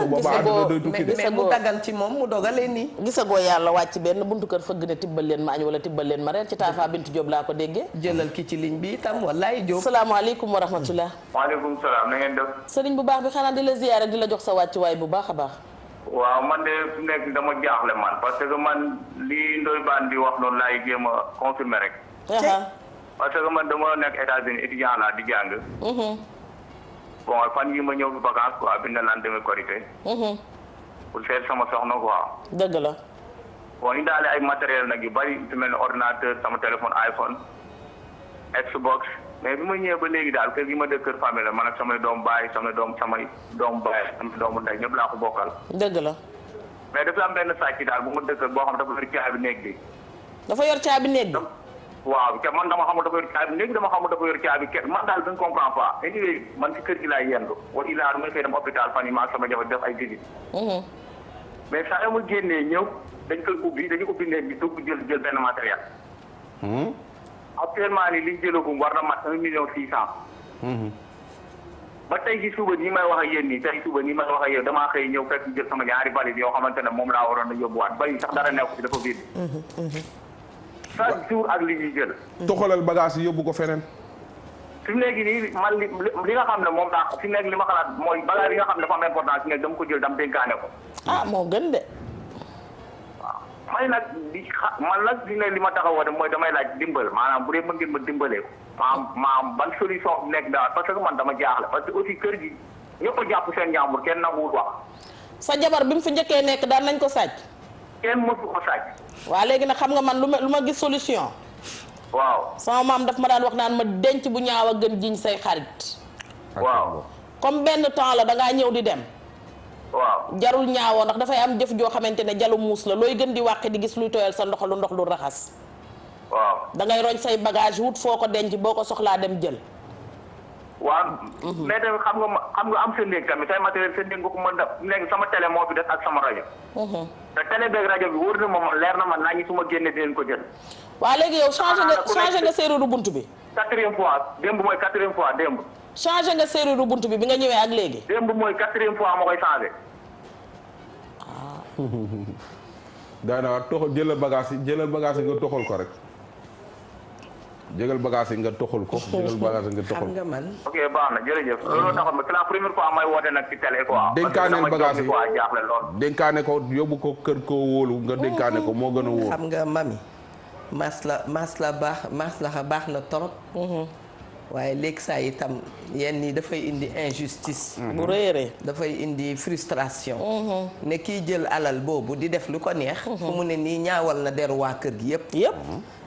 S1: mais mu dagan ci moom mu dogalee nii.
S2: gisagoo yàlla wàcc benn buntu kër fëgg ne tibbal leen ma añ wala tibbal leen ma reer ci Tafa Bintu Diop laa ko déggee.
S1: jëlal ki ci ligne bi itam wallaay Diop.
S2: salaamaaleykum wa rahmatulah.
S11: waaleykum salaam na ngeen def.
S2: sëriñ bu baax bi xanaa di la ziyaare di la jox sa wàccuwaay bu baax a baax.
S11: waaw man de fu nekk dama jaaxle man parce que man lii Ndoye Bane di wax noonu laay jéem a confirmer rek. parce que man dama nekk États-Unis étudiant laa di jàng. bon fan yi ma ñëw fi vacances quoi bi ne laan demee Korité. pour seet sama soxna quoi.
S2: dëgg la.
S11: bon ñu daale ay matériel nag yu bari su mel ne ordinateur sama téléphone iPhone Xbox mais bi ma ñëwee ba léegi daal kër gi ma dëkk kër famille la man ak samay doom baay samay doom baay samay doomu ndey ñëpp laa ko bokkal.
S2: dëgg la.
S11: mais dafa am benn sàcc daal bu ma dëkkal boo xam dafa yor caabi néeg bi.
S2: dafa yor caabi néeg bi.
S11: waaw te man dama xamul dafa yor caabi néeg dama xamul dafa yor caabi kenn man daal je ne comprends pas. anyway man ci kër gi laay yendu wala il a may fay dem hôpital fan yi maa sama jabar def ay visite. mais saa yoo ma génnee ñëw dañu ubbi néeg bi dugg jël benn matériel. actuellement nii liñ jëlagum war na mat 1,6 million. ba tey ci suba nii may wax ak yéen nii tey suba nii may wax ak yéen damaa xëy ñëw fekk jël sama ñaari valise yoo xamante ne moom laa waroon a yóbbuwaat bari sax dara nekk ci dafa vide. chaque jour ak li ñuy jël.
S3: toxalal bagage yi yóbbu ko feneen.
S11: fi mu nekk nii man li nga xam ne moom daa fi mu nekk li ma xalaat mooy bagage yi nga xam ne dafa am importance fi mu nekk dama ko jël dam dénkaane ko.
S2: moo gën de.
S11: waaw may nag man nag fi mu nekk li ma taxawoo de mooy damay laaj dimbal maanaam bu dee mën ngeen ma dimbalee ko maanaam ban solution fi nekk daal parce que man dama jaaxle parce que aussi kër gi ñëpp a jàpp seen ñaambur kenn nanguwul wax.
S2: sa jabar bi mu fi njëkkee nekk daan nañ ko sàcc.
S11: kenn mësu ko sàcc.
S2: waaw léegi nag xam nga man lu ma gis solution.
S11: waaw
S2: sama maam daf ma daan wax naan ma denc bu ñaaw a gën jiñ say xarit.
S11: waaw
S2: comme benn temps la dangaa ñëw di dem.
S11: waaw
S2: jarul ñaawoo ndax dafay am jëf joo xamante ne jalu muus la looy gën di wàqi di gis luy tooyal sa ndox lu raxas.
S11: waaw
S2: da ngay roñ say bagage wut foo ko denc boo ko soxlaa dem jël.
S11: waaw mais tamit xam nga am sa néeg tamit say matériel sa néeg nga ko mën a léegi sama télé moo fi des ak sama rajo. te télé beeg rajo bi wóor na ma leer na ma naa ñu su ma génnee dinañ ko jël.
S2: waaw léegi yow changé nga serrure bunt bi.
S11: 4e fois démb mooy 4e fois démb.
S2: changé nga serrure bunt bi nga ñëwee ak léegi.
S11: démb mooy 4e fois ma koy changé.
S3: daanaka jëlal bagage yi nga toxal ko rek. jëgal bagage yi nga toxal ko.
S1: xam nga man.
S11: ok baax na jërëjëf. loolu taxoon c'est la première fois may woote nag ci télé quoi.
S3: dénkaaneel bagage yi
S11: jaaxle lool.
S3: dénkaane ko yóbbu ko kër koo wóolu nga dénkaane ko moo gën a wóolu.
S1: xam nga mami masla baax na torop. waaye léegi saa itam yenn yi dafay indi injustice.
S2: bu réeree
S1: dafay indi frustration. ne kiy jël alal boobu di def lu ko neex. fu mu ne nii ñaawal na deru waa kër gi yépp.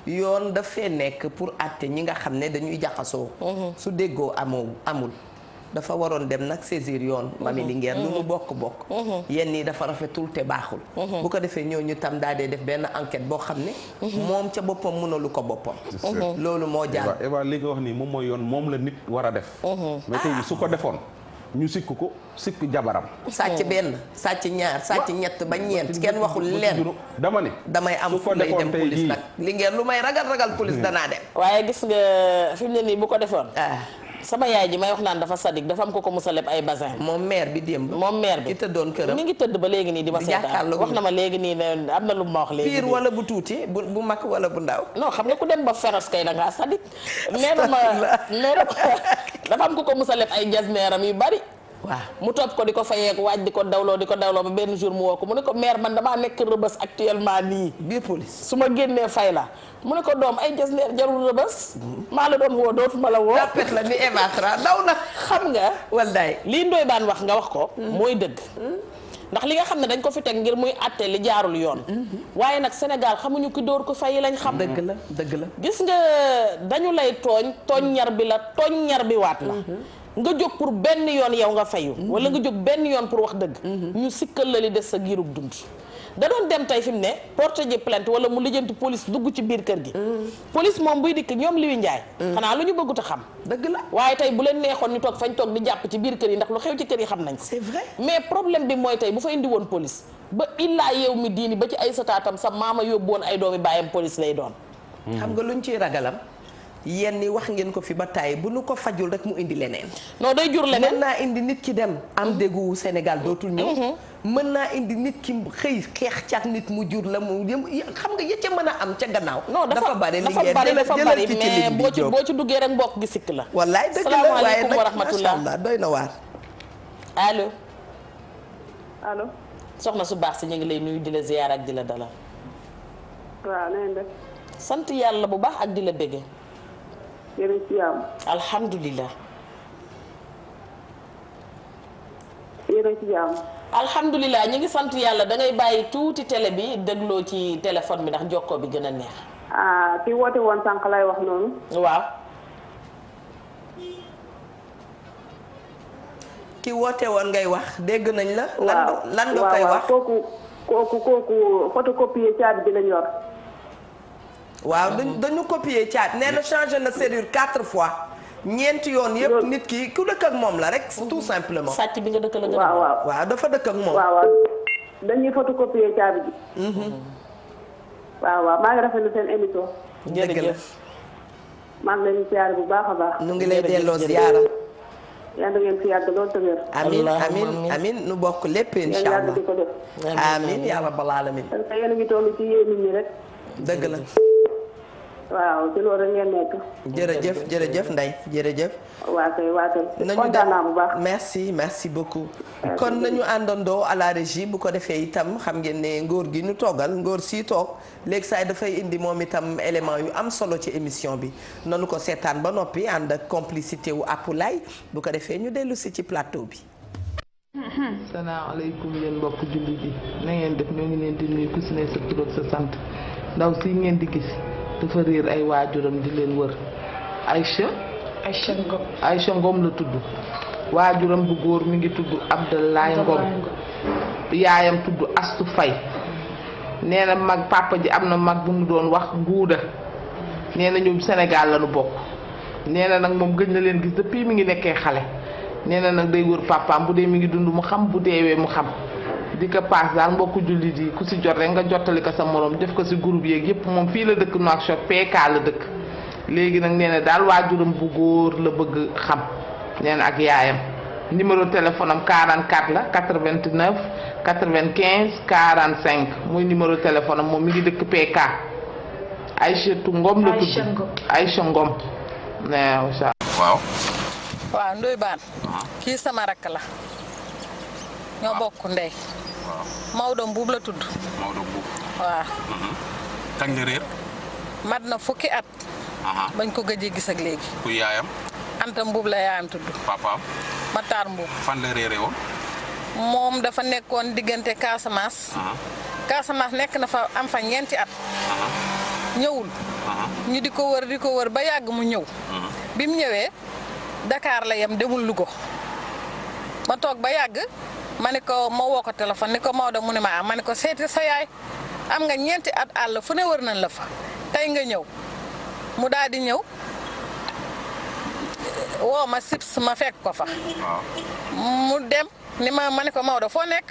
S1: yoon dafay nekk pour àtte ñi nga xam ne dañuy jaxasoo. su déggoo amul dafa waroon dem nag saisir yoon. mami Linguère lu mu bokk. yenn yi dafa rafetul te baaxul. bu ko defee ñooñu tam daa dee def benn enquête boo xam ne. moom ca boppam mënalu ko boppam. loolu moo jàll.
S3: Eva li nga wax nii moom mooy yoon moom la nit war a def. mais tey su ko defoon ñu sikk ko sikk jabaram.
S1: sàcc benn sàcc ñaar sàcc ñett ba ñeent kenn waxul leen.
S3: dama ne
S1: damay am fu lay dem police nag Linguère lu may ragal police danaa dem.
S2: waaye gis nga fi mu ne nii bu ko defoon. sama yaay ji may wax naan dafa sadik dafa am ko musa leb ay basin.
S1: moom maire bi démb.
S2: moom maire bi
S1: ki tëddoon këram
S2: mi ngi tëdd ba léegi nii di ma seetaan wax na ma léegi nii ne am na lu ma wax léegi.
S1: pire wala bu tuuti bu mag wala bu ndaw.
S2: non xam nga ku dem ba féroce kay da ngaa sadik. nee na ma dafa am ko musa leb ay jasneeram yu bari.
S1: waaw
S2: mu topp ko di ko fayeeku waaj di ko dawloo ba benn jour mu woo ko mu ne ko maire man damaa nekk rëbës actuellement nii.
S1: biir police
S2: su ma génnee fay la mu ne ko doom ay jasneer jarul rëbës. maa la doon woo dootuma la woo.
S1: tapet la ni Evatra daw na.
S2: xam nga.
S1: wallaay
S2: lii Ndoye Bane wax nga wax ko. mooy dëgg. ndax li nga xam ne dañ ko fi teg ngir muy àtte li jaarul yoon. waaye nag Sénégal xamuñu ki dóor ko fay lañ xam.
S1: dëgg la.
S2: gis nga dañu lay tooñ ñar bi la tooñ ñar bi waat la. nga jóg pour benn yoon yow nga fayu. wala nga jóg benn yoon pour wax dëgg. ñu sikkal la li des sa giirug dund. da doon dem tey fi mu ne porte ji plainte wala mu lijjanti police dugg ci biir kër gi. police moom buy dikk ñoom Liwi Njaay. xanaa lu ñu bëggut a xam.
S1: dëgg la
S2: waaye tey bu leen neexoon ñu toog fañ toog di jàpp ci biir kër yi ndax lu xew ci kër yi xam nañ ko.
S1: c'est vrai
S2: mais problème bi mooy tey bu fa indi woon police ba illaa yow mi diini ba ci ay sataatam sa maama yóbbu woon ay doomi bàyyam police lay doon.
S1: xam nga luñ ciy ragalam. yenn ni wax ngeen ko fi ba tàyyi bu nu ko fajul rek mu indi leneen.
S2: non day jur leneen
S1: mën naa indi nit ki dem. am déggu Sénégal dootul ñëw. mën naa indi nit ki xëy xeex caag nit mu jur la mu xam nga yëcc mën a am ca gannaaw.
S2: non dafa bari mais boo ci duggee rek mbokk gi sikk la.
S1: wallaay dëgg la waaye nag
S2: wa rahmatullah
S1: macha allah doy na waar.
S2: allo.
S12: allo.
S2: soxna su baax si ñu ngi lay nuyu di la ziyaar ak di la dalal.
S12: waaw na ngeen def.
S2: sant yàlla bu baax ak di la bége.
S12: yéen a ci yàlla.
S2: alhamdulilah.
S12: yéen a ci jàmm.
S2: alhamdulilah ñu ngi sant yàlla da ngay bàyyi tuuti télé bi dégloo ci téléphone bi ndax jokkoo bi gën a neex.
S12: ki woote woon sànq lay wax noonu.
S2: waaw.
S1: ki woote woon ngay wax dégg nañ la. lan nga koy wax
S12: kooku photocopier caabi bi lañ yor.
S1: waaw dañu copier caat nee na changé na serrure 4 fois. ñeenti yoon yëpp nit ki ku dëkk ak moom la rek tout simplement.
S2: sàcc bi nga dëkk la gën
S12: a.
S1: waaw dafa dëkk ak moom.
S12: waaw dañuy photocopier caabi ji. waaw maa ngi rafetlu seen émission.
S2: jërëjëf.
S12: maa ngi leen di ziar bu baax a baax.
S1: nu ngi lay delloo ziara.
S12: yaa ngi ngeen fi yàgg lool te wér.
S1: amiin nu bokk lépp incha allah
S12: yàgg di ko def.
S1: amiin yaa rabbal alamin.
S12: parce que yéen a ngi toll ci yéen nit ñi rek.
S1: dëgg la.
S12: waaw ci loolu ngeen nekk.
S1: jërëjëf Ndeye jërëjëf.
S12: waa kay kontaan naa bu baax.
S1: merci beaucoup. kon nañu àndandoo à la régie bu ko defee itam xam ngeen ne ngóor gi ñu toggal ngóor si toog léegi saay dafay indi moom itam élément yu am solo ci émission bi nanu ko seetaan ba noppi ànd ak complicité wu Apulaay bu ko defee ñu dellu si ci plateau bi.
S13: salaamaaleykum yéen mbokk jullit yi na ngeen def ñoo ngi leen di nuyu ku si ne sa tur ak sa sant ndaw si ngeen di gis dafa réer ay waajuram di leen wër Aïcha Ngom la tudd waajuram bu góor mi ngi tudd Abdoulaye Ngom yaayam tudd Astu Fay nee na mag papa ji am na mag bu mu doon wax nguuda nee na ñoom Sénégal la nu bokk nee na nag moom gëj na leen gis depuis mi ngi nekkee xale nee na nag day wër papaam bu dee mi ngi dund mu xam bu deewee mu xam di ko paas daal mbokku jullit yi ku si jot rek nga jottali ko sa morom def ko si groupe yeeg yëpp moom fii la dëkk Nouakchott PK la dëkk léegi nag nee na daal waajuram bu góor la bëgg xam nee na ak yaayam numéro téléphone am 44 la 89 95 45 muy numéro téléphone am moom mi ngi dëkk PK Aïchatou Ngom la tudd Aïcha Ngom
S3: waaw.
S14: waaw Ndoye Bane kii sama rakk la ñoo bokk ndey Maodo Mbuub la tudd waaw
S3: kañ la réer
S14: mat na fukki at bañ ko gëjee gis ak léegi
S3: ku yaayam
S14: Anta Mbuub la yaayam tudd
S3: papaam
S14: Matar Mbuub
S3: fan la réeré woon
S14: moom dafa nekkoon diggante Casamance Casamance nekk na fa am fa ñeenti at ñëwul ñu di ko wër ba yàgg mu ñëw bi mu ñëwee Dakar la yem demul Louga ma toog ba yàgg ma ne ko ma woo ko téléphone ni ko Maodo mu ne ma ma ne ko seeti sa yaay am nga ñeenti at àll fu ne wër nañ la fa tey nga ñëw mu daal di ñëw woo ma sips ma fekk ko fa mu dem ni ma ne ko Maodo foo nekk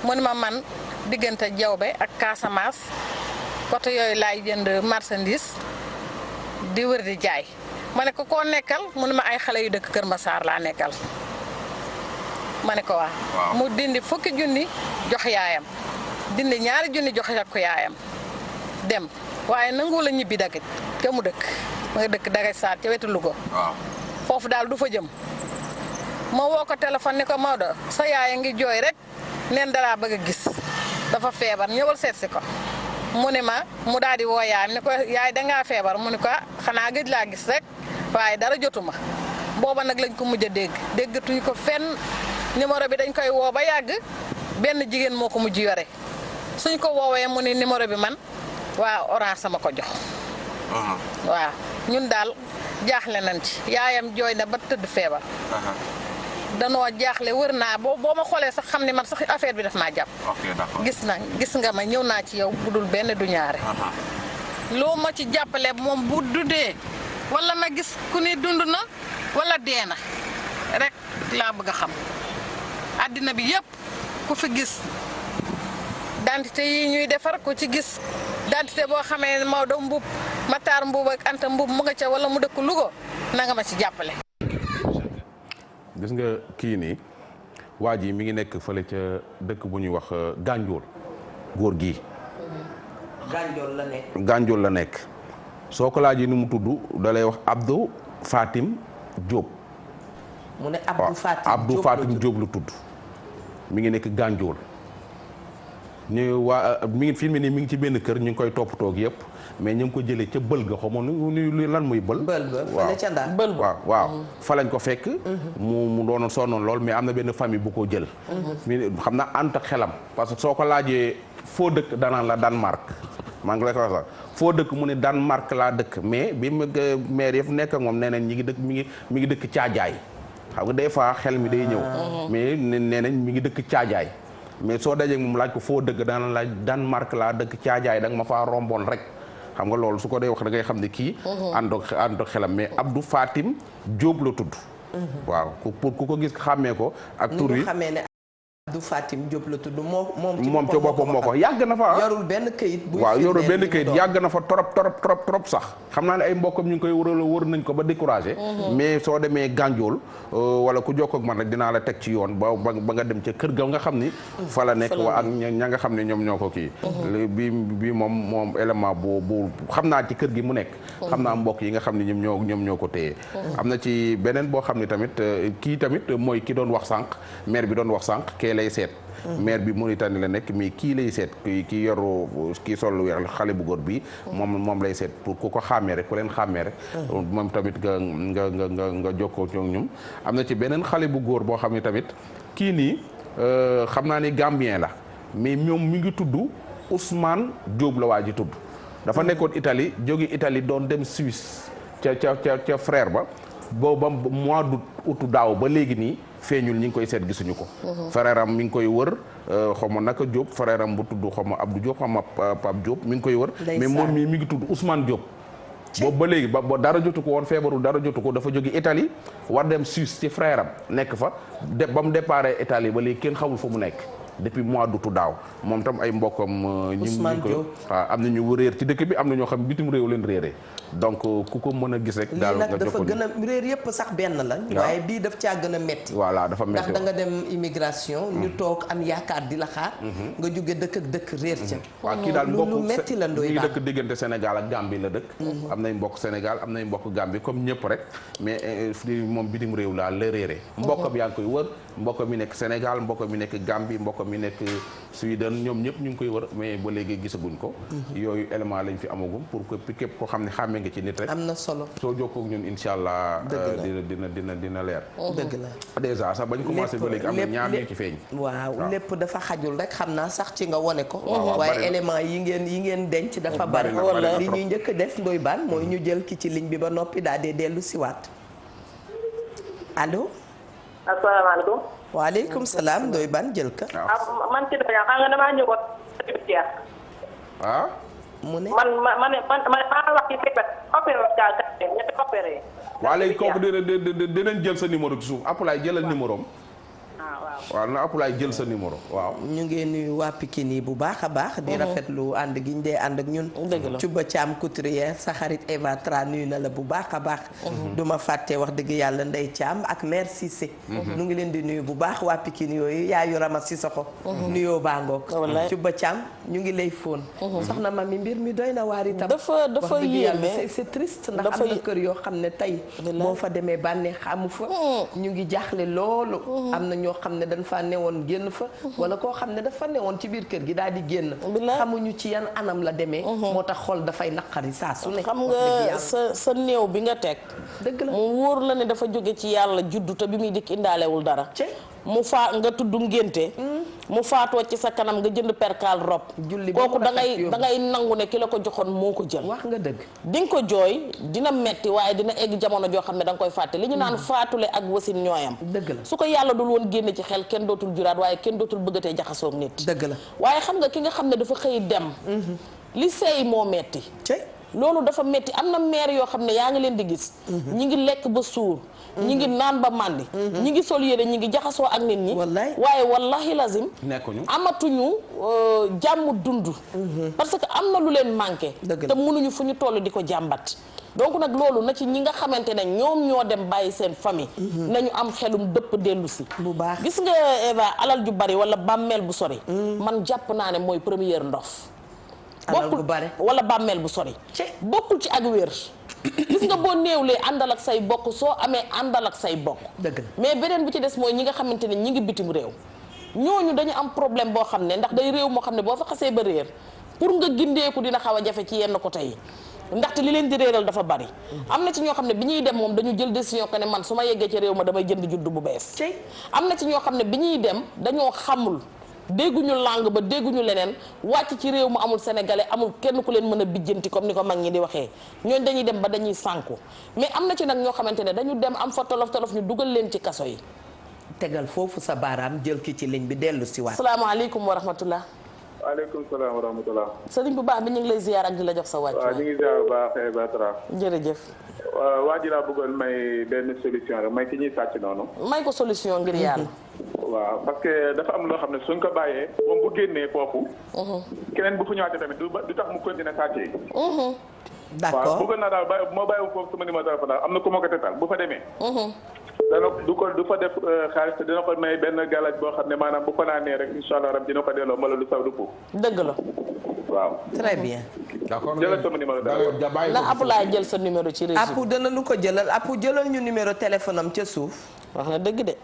S14: mu ne ma man diggante Diawbe ak Casamance côté yooyu laay jënd marchandise di wër di jaay ma ne ko koo nekkal mu ne ma ay xale yu dëkk Kër Massar laa nekkal ma ne ko waaw mu dindi fukki junni jox yaayam dindi ñaari junni jox ko yaayam dem waaye nangu la ñibbi dagit ke mu dëkk ma nga dëkk Dagaj Saar ca wetu Louga foofu daal du fa jëm ma woo ko téléphone ni ko Maodo sa yaay a ngi jooy rek neen dalaa bëgg a gis dafa feebar ñëwal seet si ko mu ne ma mu daal di woo yaayam ni ko yaay dangaa feebar mu ne ko xanaa gëj laa gis rek waaye dara jotuma booba nag lañ ko mujj a déggatuñ ko fenn numéro bi dañ koy woo ba yàgg benn jigéen moo ko mujj yore suñ ko woowee mu ne numéro bi man waaw orange sama ko jox waaw ñun daal jaaxle nañ ci yaayam jooy na ba tëdd feebar danoo jaaxle wër naa boo ma xoolee sax xam ne man sax affaire bi daf maa jàpp gis nga ma ñëw naa ci yow bu dul benn du ñaare loo ma ci jàppale moom bu dundee wala ma gis ku ni dund na wala dee na rek laa bëgg a xam àddina bi yëpp ku fi gis dentité yi ñuy defar ku ci gis dentité boo xamee ne Maodo Mbuub Matar Mbuub ak Anta Mbuub mu nga ca wala mu dëkk Louga na nga ma ci jàppale.
S3: gis nga kii nii waa ji mi ngi nekk fële ca dëkk bu ñuy wax Gànjool góor gi Gànjool la nekk soo ko laajee ni mu tudd da lay wax Abdou Fatim Diop.
S1: mu ne Abdou
S3: Fatim Diop lu tudd mi ngi nekk Gànjool ñu mi ngi filmé nii mi ngi ci benn kër ñu ngi koy toppatoo yëpp mais ñu ngi ko jëlee ca bël ga xaw ma nu lan muy bël. waaw fa lañ ko fekk. mu doonoon sonnoon lool mais am na benn famille bu ko jël. xam naa ànd ak xelam parce que soo ko laajee foo dëkk danaan la Danemark maa ngi lay wax sax foo dëkk mu ne Danemark laa dëkk mais bi maire yëpp nekk moom nee nañ ñi ngi dëkk mi ngi dëkk Caajaay xam nga des fois xel mi day ñëw. mais nee nañ mi ngi dëkk Caajaay. mais soo dajee moom laaj ko foo dëgg dana laaj Danemark laa dëkk Caajaay da nga ma faa romboon rek xam nga loolu su ko dee wax da ngay xam ne kii ànd xelam mais Abdou Fatim Diop la tudd waaw pour ku ko gis xàmmee ko ak tur wi
S1: du Fatim Diop la tudd moom
S3: ci boppam moo ko yàgg na fa
S1: yorul benn këyit
S3: waaw yorul benn këyit yàgg na fa trop sax xam naa ne ay mbokkam ñu ngi koy wër nañ ko ba découragé mais soo demee Gànjool wala ku jokkoo ak man rek dinaa la teg ci yoon ba nga dem ca kër ga nga xam ni fa la nekk ak ña nga xam ne ñoom ñoo ko kii bi moom élément bu xam naa ci kër gi mu nekk xam naa mbokk yi nga xam ne ñoom ñoo ko téye am na ci beneen boo xam ne tamit kii tamit mooy ki doon wax sànq maire bi doon wax sànq lay seet maire bi Mauritanie la nekk mais kii lay seet kii yoru kii sol lu weex xale bu góor bi moom lay seet pour ku ko xàmmee rek ku leen xàmmee rek moom tamit nga jokkoo ak ñoom am na ci beneen xale bu góor boo xam ne tamit kii nii xam naa ni Gambien la mais ñoom mi ngi tudd Ousmane Diop la waa ji tudd dafa nekkoon Italie jóge Italie doon dem Suisse ca frère ba booba mois d'août daaw ba léegi nii feeñul ñi ngi koy seet gisuñu ko frère am mi ngi koy wër xaw ma naka Diop frère am bu tudd xaw ma Abdou Diop xaw ma Pape Diop mi ngi koy wër mais moom mi ngi tudd Ousmane Diop boobu ba léegi ba dara jotu ko woon feebaru dara jotu ko dafa jóge Italie war dem Suisse ci frère am nekk fa ba mu déparé Italie ba léegi kenn xamul fa mu nekk depuis mois d'août daaw moom tam ay mbokkam ñu ngi ko waaw am na ñu réer ci dëkk bi am na ñoo xam bitim réew leen réeree donc ku ko mën a gis rek daal nga
S1: dafa gën a réer yëpp sax benn la waaye bii daf caa gën a metti
S3: voilà dafa metti
S1: ndax da nga dem immigration ñu toog am yaakaar di la xaar nga jóge dëkk ak dëkk réer ca
S3: waaw kii daal mbokk
S1: lu metti la Ndoye Bane
S3: dëkk diggante Sénégal ak Gambie la dëkk am nay mbokk Sénégal am nay mbokk Gambie comme ñëpp rek mais moom bitim réew daal la réeree mbokkam yaa ngi koy wër mbokk mi nekk Sénégal mbokk mi nekk Gambie mbokk mi nekk Sweden ñoom ñëpp ñu ngi koy wër mais ba léegi gisaguñ ko yooyu élément lañ fi amagum pour que képp ko xam ne xàmmee nga ci nit rek
S1: am na solo
S3: soo jokkoo ak ñun insha allah dina leer
S1: dëgg la
S3: déjà sax bañ commencé ba léegi am na ñaar ñu ci feeñ
S1: waaw lépp dafa xajul rek xam naa sax ci nga wone ko waaye élément yi ngeen denc dafa bari li ñuy njëkk a def Ndoye Bane mooy ñu jël ki ci ligne bi ba noppi daal di dellu siwaat allo
S15: asalaamaaleykum.
S1: waaleykum salaam Ndoye Bane jël ka.
S15: man ci dëgg xam nga damaa ñëwoon.
S3: ah.
S1: mu ne
S15: man maa wax ci feebar opéré ñetti opéré.
S3: waa léegi kooku dinañ jël sa numéro ci suuf Apulaay jëlal numéro am. waaw na Apulaay jël sa numéro waaw.
S1: ñu ngi nuyu waa Pikine yi bu baax a baax. di rafetlu ànd gi ñu dee ànd ak ñun.
S2: dëgg la
S1: Cuba Thiam couturière sa xarit Eva Tra nuyu na la bu baax a baax. du ma fàtte wax dëgg yàlla Ndey Thiam ak mère Cissé. ñu ngi leen di nuyu bu baax waa Pikine yooyu yaayu Rama Sissoko. nuyoo baangoog. Cuba Thiam ñu ngi lay fóon. soxna Mami mbir mi doy na waar itam.
S2: dafa yéeme
S1: c'est triste ndax am na kër yoo xam ne tey. boo fa demee bànneex amu fa. ñu ngi jaaxle loolu. am na ñoo xam ne dañ fa newoon génn fa wala koo xam ne dafa newoon ci biir kër gi daal di génn xamuñu ci yan anam la demee moo tax xol dafay naqari saa su ne
S2: xam nga sa néew bi nga teg
S1: dëgg la
S2: mu wóor la ne dafa jóge ci yàlla juddu te bi muy dikk indaalewul dara mu faa nga tudd ngénte mu faatoo ci sa kanam nga jënd perkaal rob kooku da ngay nangu ne ki la ko joxoon moo ko jël
S1: wax nga dëgg
S2: di nga ko jooy dina metti waaye dina egg jamono joo xam ne da nga koy fàtte li ñu naan faatule ak wasin ñooyam
S1: dëgg la
S2: su ko yàlla dul woon génne ci xel kenn dootul juraat waaye kenn dootul bëggatee jaxasoog nit
S1: dëgg la
S2: waaye xam nga ki nga xam ne dafa xëy dem li seey moo metti loolu dafa metti am na maire yoo xam ne yaa ngi leen di gis ñi ngi lekk ba suur ñi ngi naan ba màndi ñi ngi sol yére ñi ngi jaxasoo ak nit ñi waaye wallahi lazim amatuñu jàmm dund parce que am na lu leen manqué te mënuñu fu ñu toll di ko jàmbat donc nag loolu na ci ñi nga xamante ne ñoom ñoo dem bàyyi seen famille nañu am xelum dëpp dellu si
S1: bu baax
S2: gis nga Eva alal ju bari wala bàmmeel bu sori man jàpp naa ne mooy première ndof bokkul wala bàmmeel bu sori bokkul ci ak wér gis nga boo néewlee àndal ak say bokk soo amee àndal ak say bokk
S1: dëgg
S2: mais beneen bi ci des mooy ñi nga xamante ne ñi ngi bitim réew ñooñu dañu am problème boo xam ne ndax day réew moo xam ne boo fa xasee ba réer pour nga gindeeku dina xaw a jafe ci yenn côté yi ndaxte li leen di réeral dafa bari am na ci ñoo xam ne bi ñuy dem moom dañu jël décision que ne man su ma yeggee ci réew ma damay jënd juddu bu bees am na ci ñoo xam ne bi ñuy dem dañoo xamul dégguñu langue ba dégguñu leneen wàcc ci réew mu amul sénégalais amul kenn ku leen mën a bijjanti comme ni ko mag ñi di waxee ñooñ dañuy dem ba dañuy sànku mais am na ci nag ñoo xamante ne dañu dem am fa tolof tolof ñu dugal leen ci kaso yi.
S1: tegal foofu sa baaraam jël ki ci ligne bi dellu si waat.
S2: salaamaaleykum wa rahmatullah.
S16: waaleykum salaam wa rahmatulah.
S2: sëriñ bu baax bi ñu ngi lay ziar ak di la jox sa wàcc.
S16: waaw ñu ngi ziar bu baax Batra.
S2: jërëjëf.
S16: waa ji laa bëggoon may benn solution rek may ki ñuy sàcc noonu.
S2: may ko solution ngir yàlla.
S16: waaw parce que dafa am loo xam ne suñ ko bàyyee moom bu génnee foofu. keneen bu fu ñëwaatee tamit du tax mu continuer sàccee.
S1: d'accord
S16: waaw bëggoon naa daal bàyyi bu ma bàyyiwul foofu sama numéro téléphone daal am na ku ma ko tetal bu fa demee. du fa def xaalis te dina ko may benn galaj boo xam ne maanaam bu ko naanee rek incha allah rab dina ko delloo mala lu saw du foofu.
S2: dëgg la.
S16: waaw.
S1: très bien.
S3: d'accord
S16: jëlal sama numéro téléphone.
S2: la Apu laa jël sa numéro ci réseau.
S1: Apu dana lu ko jëlal Apu jëlal ñu numéro téléphone am ca suuf.
S2: wax na dëgg de.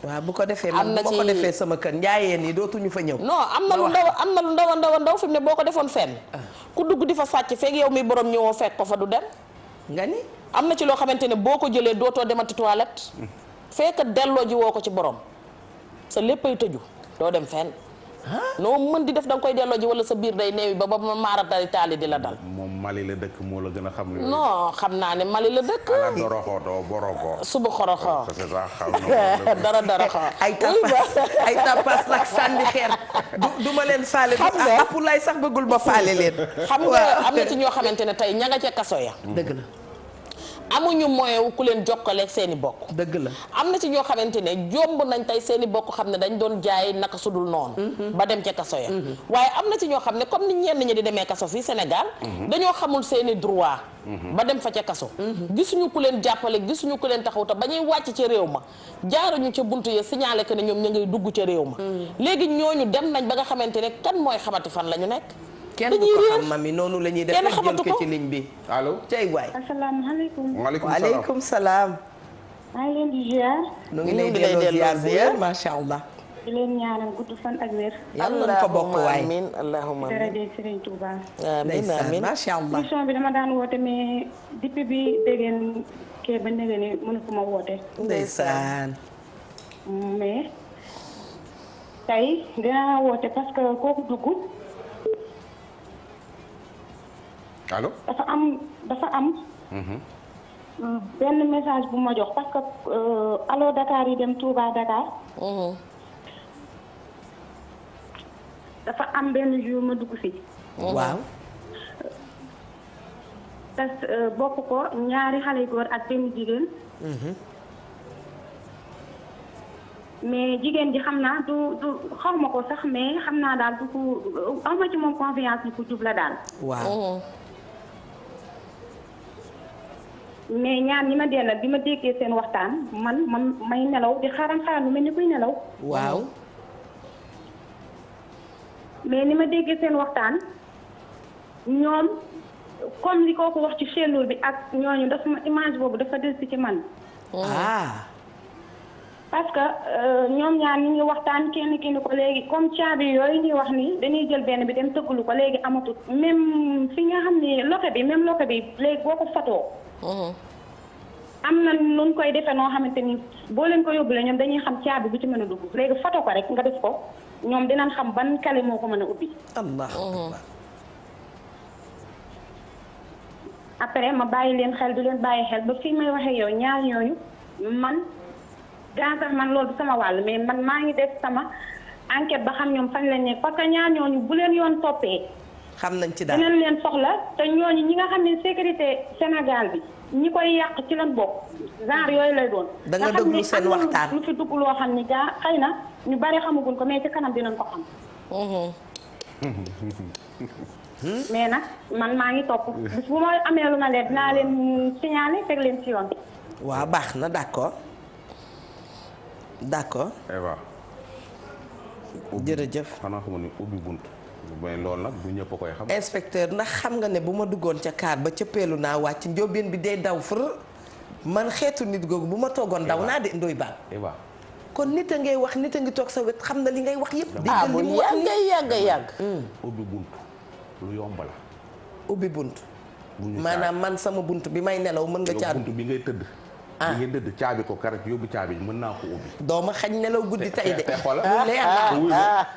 S1: waaw bu ko defee man bu ma ko defee sama kër njaayeen yi dootuñu fa ñëw.
S2: non am na lu ndaw fi mu ne boo ko defoon fenn. ku dugg di fa sàcc feeg yow mi borom ñëwoo fekk ko fa du dem.
S1: nga ni.
S2: am na ci loo xamante ne boo ko jëlee dootoo demati toilette. fekk delloo ji woo ko ci borom sa léppay tëju doo dem fenn. noo mën di def da nga koy delloo ji wala sa biir day neewi ba maaratali taali di la dal.
S3: moom Mali la dëkk moo la gën a xam.
S2: non xam naa ne Mali la dëkk.
S3: ala doroxootoo boroko.
S2: suba xoroxoo.
S3: c'est ça xam na
S2: dara xoo.
S1: ay tapas nag sànni xeer du ma leen faale.
S2: xam nga
S1: Apu lay sax bëggul ma faale leen.
S2: xam nga am na ci ñoo xamante ne tey ña nga ca kaso ya.
S1: dëgg la.
S2: amuñu moyen wu ku leen jokkaleeg seeni bokk.
S1: dëgg la
S2: am na ci ñoo xamante ne jomb nañ tey seeni bokk xam ne dañ doon jaay naka sudul noonu. ba dem ca kaso ya. waaye am na ci ñoo xam ne comme ni ñenn ñi di demee kaso fii Sénégal. dañoo xamul seeni droit. ba dem fa ca kaso. gisuñu ku leen jàppale gisuñu ku leen taxaw te ba ñuy wàcc ca réew ma jaaruñu ca buntu ya signalé que ne ñoom ña ngay dugg ca réew ma. léegi ñooñu dem nañ ba nga xamante ne kan mooy xamati fan la ñu nekk.
S1: kenn du ko xam mami noonu la ñuy def rek jël ko ci ligne bi.
S3: allo.
S1: tey waay.
S10: asalaamaaleykum.
S1: waaleykum salaam.
S10: maa ngi leen di ziar.
S1: nu ngi lay delloo ziar bu wér macha allah.
S10: di leen ñaanal gudd fan ak wér.
S1: yàlla na ko bokk waay
S2: amiin allahumma amiin.
S10: jërëjëf Serigne Touba.
S2: amiin amiin
S1: macha allah.
S10: émission bi dama daan woote mais depuis bi déggeen kee ba ndege ni mënatuma woote.
S1: ndeysaan.
S10: mais tey dinaa woote parce que kooku dugg.
S3: allo.
S10: dafa am. benn message bu ma jox parce que allo Dakar yi dem Touba Dakar. dafa am benn jour ma dugg fi.
S1: waaw.
S10: parce que bokk ko ñaari xale góor ak benn jigéen. mais jigéen ji xam naa du xaw ma ko sax mais xam naa daal du ko aw ma ci moom confiance bi ku jub la daal.
S1: waaw.
S10: mais ñaar ñi ma dellal bi ma déggee seen waxtaan man may nelaw di xaram lu mel ni kuy nelaw.
S1: waaw.
S10: mais ni ma déggee seen waxtaan ñoom comme li kooku wax ci cellule bi ak ñooñu dafa ma image boobu dafa des ci man. parce que ñoom ñaar ñi ngi waxtaan kenn ki ni ko léegi comme caabi yooyu ñuy wax ni dañuy jël benn bi dem tëggulu ko léegi amatul même fi nga xam ne loke bi léegi boo ko fatoo. am na nun koy defee noo xamante ni boo leen ko yóbbulee ñoom dañuy xam caabi bu ci mën a dugg léegi foto ko rek nga def ko ñoom dinañ xam ban kale moo ko mën a ubbi.
S1: Allah.
S10: après ma bàyyi leen xel du leen bàyyi xel ba fii may waxee yow ñaar ñooñu man gaa sax man loolu du sama wàll mais man maa ngi def sama enquête ba xam ñoom fañ lañ nekk parce que ñaar ñooñu bu leen yoon toppee.
S1: xam nañ ci daal
S10: dinañ leen soxla te ñooñu ñi nga xam ne sécurité Sénégal bi ñi koy yàq ci lan bokk genre yooyu lay doon.
S1: da nga déglu seen waxtaan
S10: lu fi dugg loo xam ni gaa xëy na ñu bari xamaguñ ko mais ci kanam dinañ ko xam. mais nag man maa ngi topp bis bu ma amee lu ma leen dinaa leen signaler teg leen ci yoon.
S1: waaw baax na d'accord d'accord.
S3: Eva.
S1: jërëjëf.
S3: xanaa xamu ne ubbi bunt. mais loolu nag du ñëpp koy xam.
S1: inspecteur ndax xam nga ne bu ma duggoon ca kaar ba ca peelu naa wàcc njóobeen bi day daw fër man xeetu nit googu bu ma toogoon daw naa de ndoy baan.
S3: Eva.
S1: kon nit a ngay wax nit a ngi toog sa wet xam na li ngay wax yëpp.
S2: ah bu yàgg.
S3: ubbi bunt lu yomb la.
S1: ubbi bunt. maanaam man sama bunt bi may nelaw mën nga caa.
S3: bunt bi ngay tëdd. bi ngay tëdd caabi ko karek yóbbu caabi mën naa ko ubbi.
S1: doo ma xañ nelaw guddi tey de.
S3: te xoolal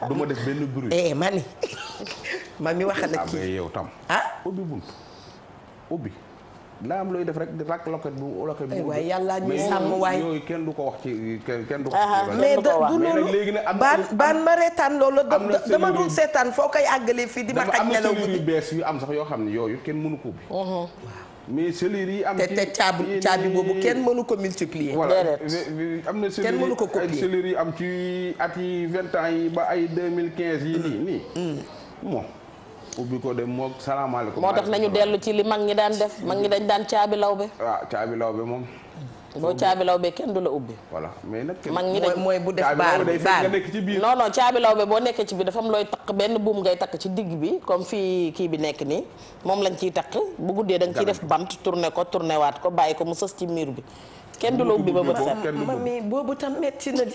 S3: du ma def benn bruit.
S1: mani ma mi wax na kii
S3: yow tam. ubbi bunt ubbi. daa am looy def rek di rakk loket bu
S1: waaye yàlla ñuy sàmm waay
S3: yooyu kenn du ko wax ci kenn du ko wax
S1: mais du loolu
S3: léegi ne
S1: baan ma reetaan loolu dama dul seetaan foo koy àggalee fii di ma xaj nelaw
S3: am na yu bees yu am sax yoo xam ne yooyu kenn mënu ko ubbi mais cellules yi am
S1: te caabi boobu kenn mënu ko multiplier.
S3: voilà am na
S1: kenn mënu ko copier
S3: cellules yi am ci at yi 20 ans yi ba ay 2015 yi nii moom ubbi ko dem moog salaamaaleykum.
S2: moo tax nañu dellu ci li mag ñi daan def mag ñi dañ daan caabi lawbe.
S3: waaw caabi lawbe moom.
S2: boo caabi lawbe kenn du la ubbi.
S3: voilà mais nag.
S2: mag ñi dañ
S1: mooy bu def baar
S3: nga nekk ci biir.
S2: non caabi lawbe boo nekkee ci biir dafa am looy takk benn buum ngay takk ci digg bi comme fii kii bi nekk nii moom lañ ciy takk bu guddee da nga ciy def bant tourné waat ko bàyyi ko mu sës ci miir bi. kenn du la ubbi ba bët set.
S1: mami boobu tam metti na di.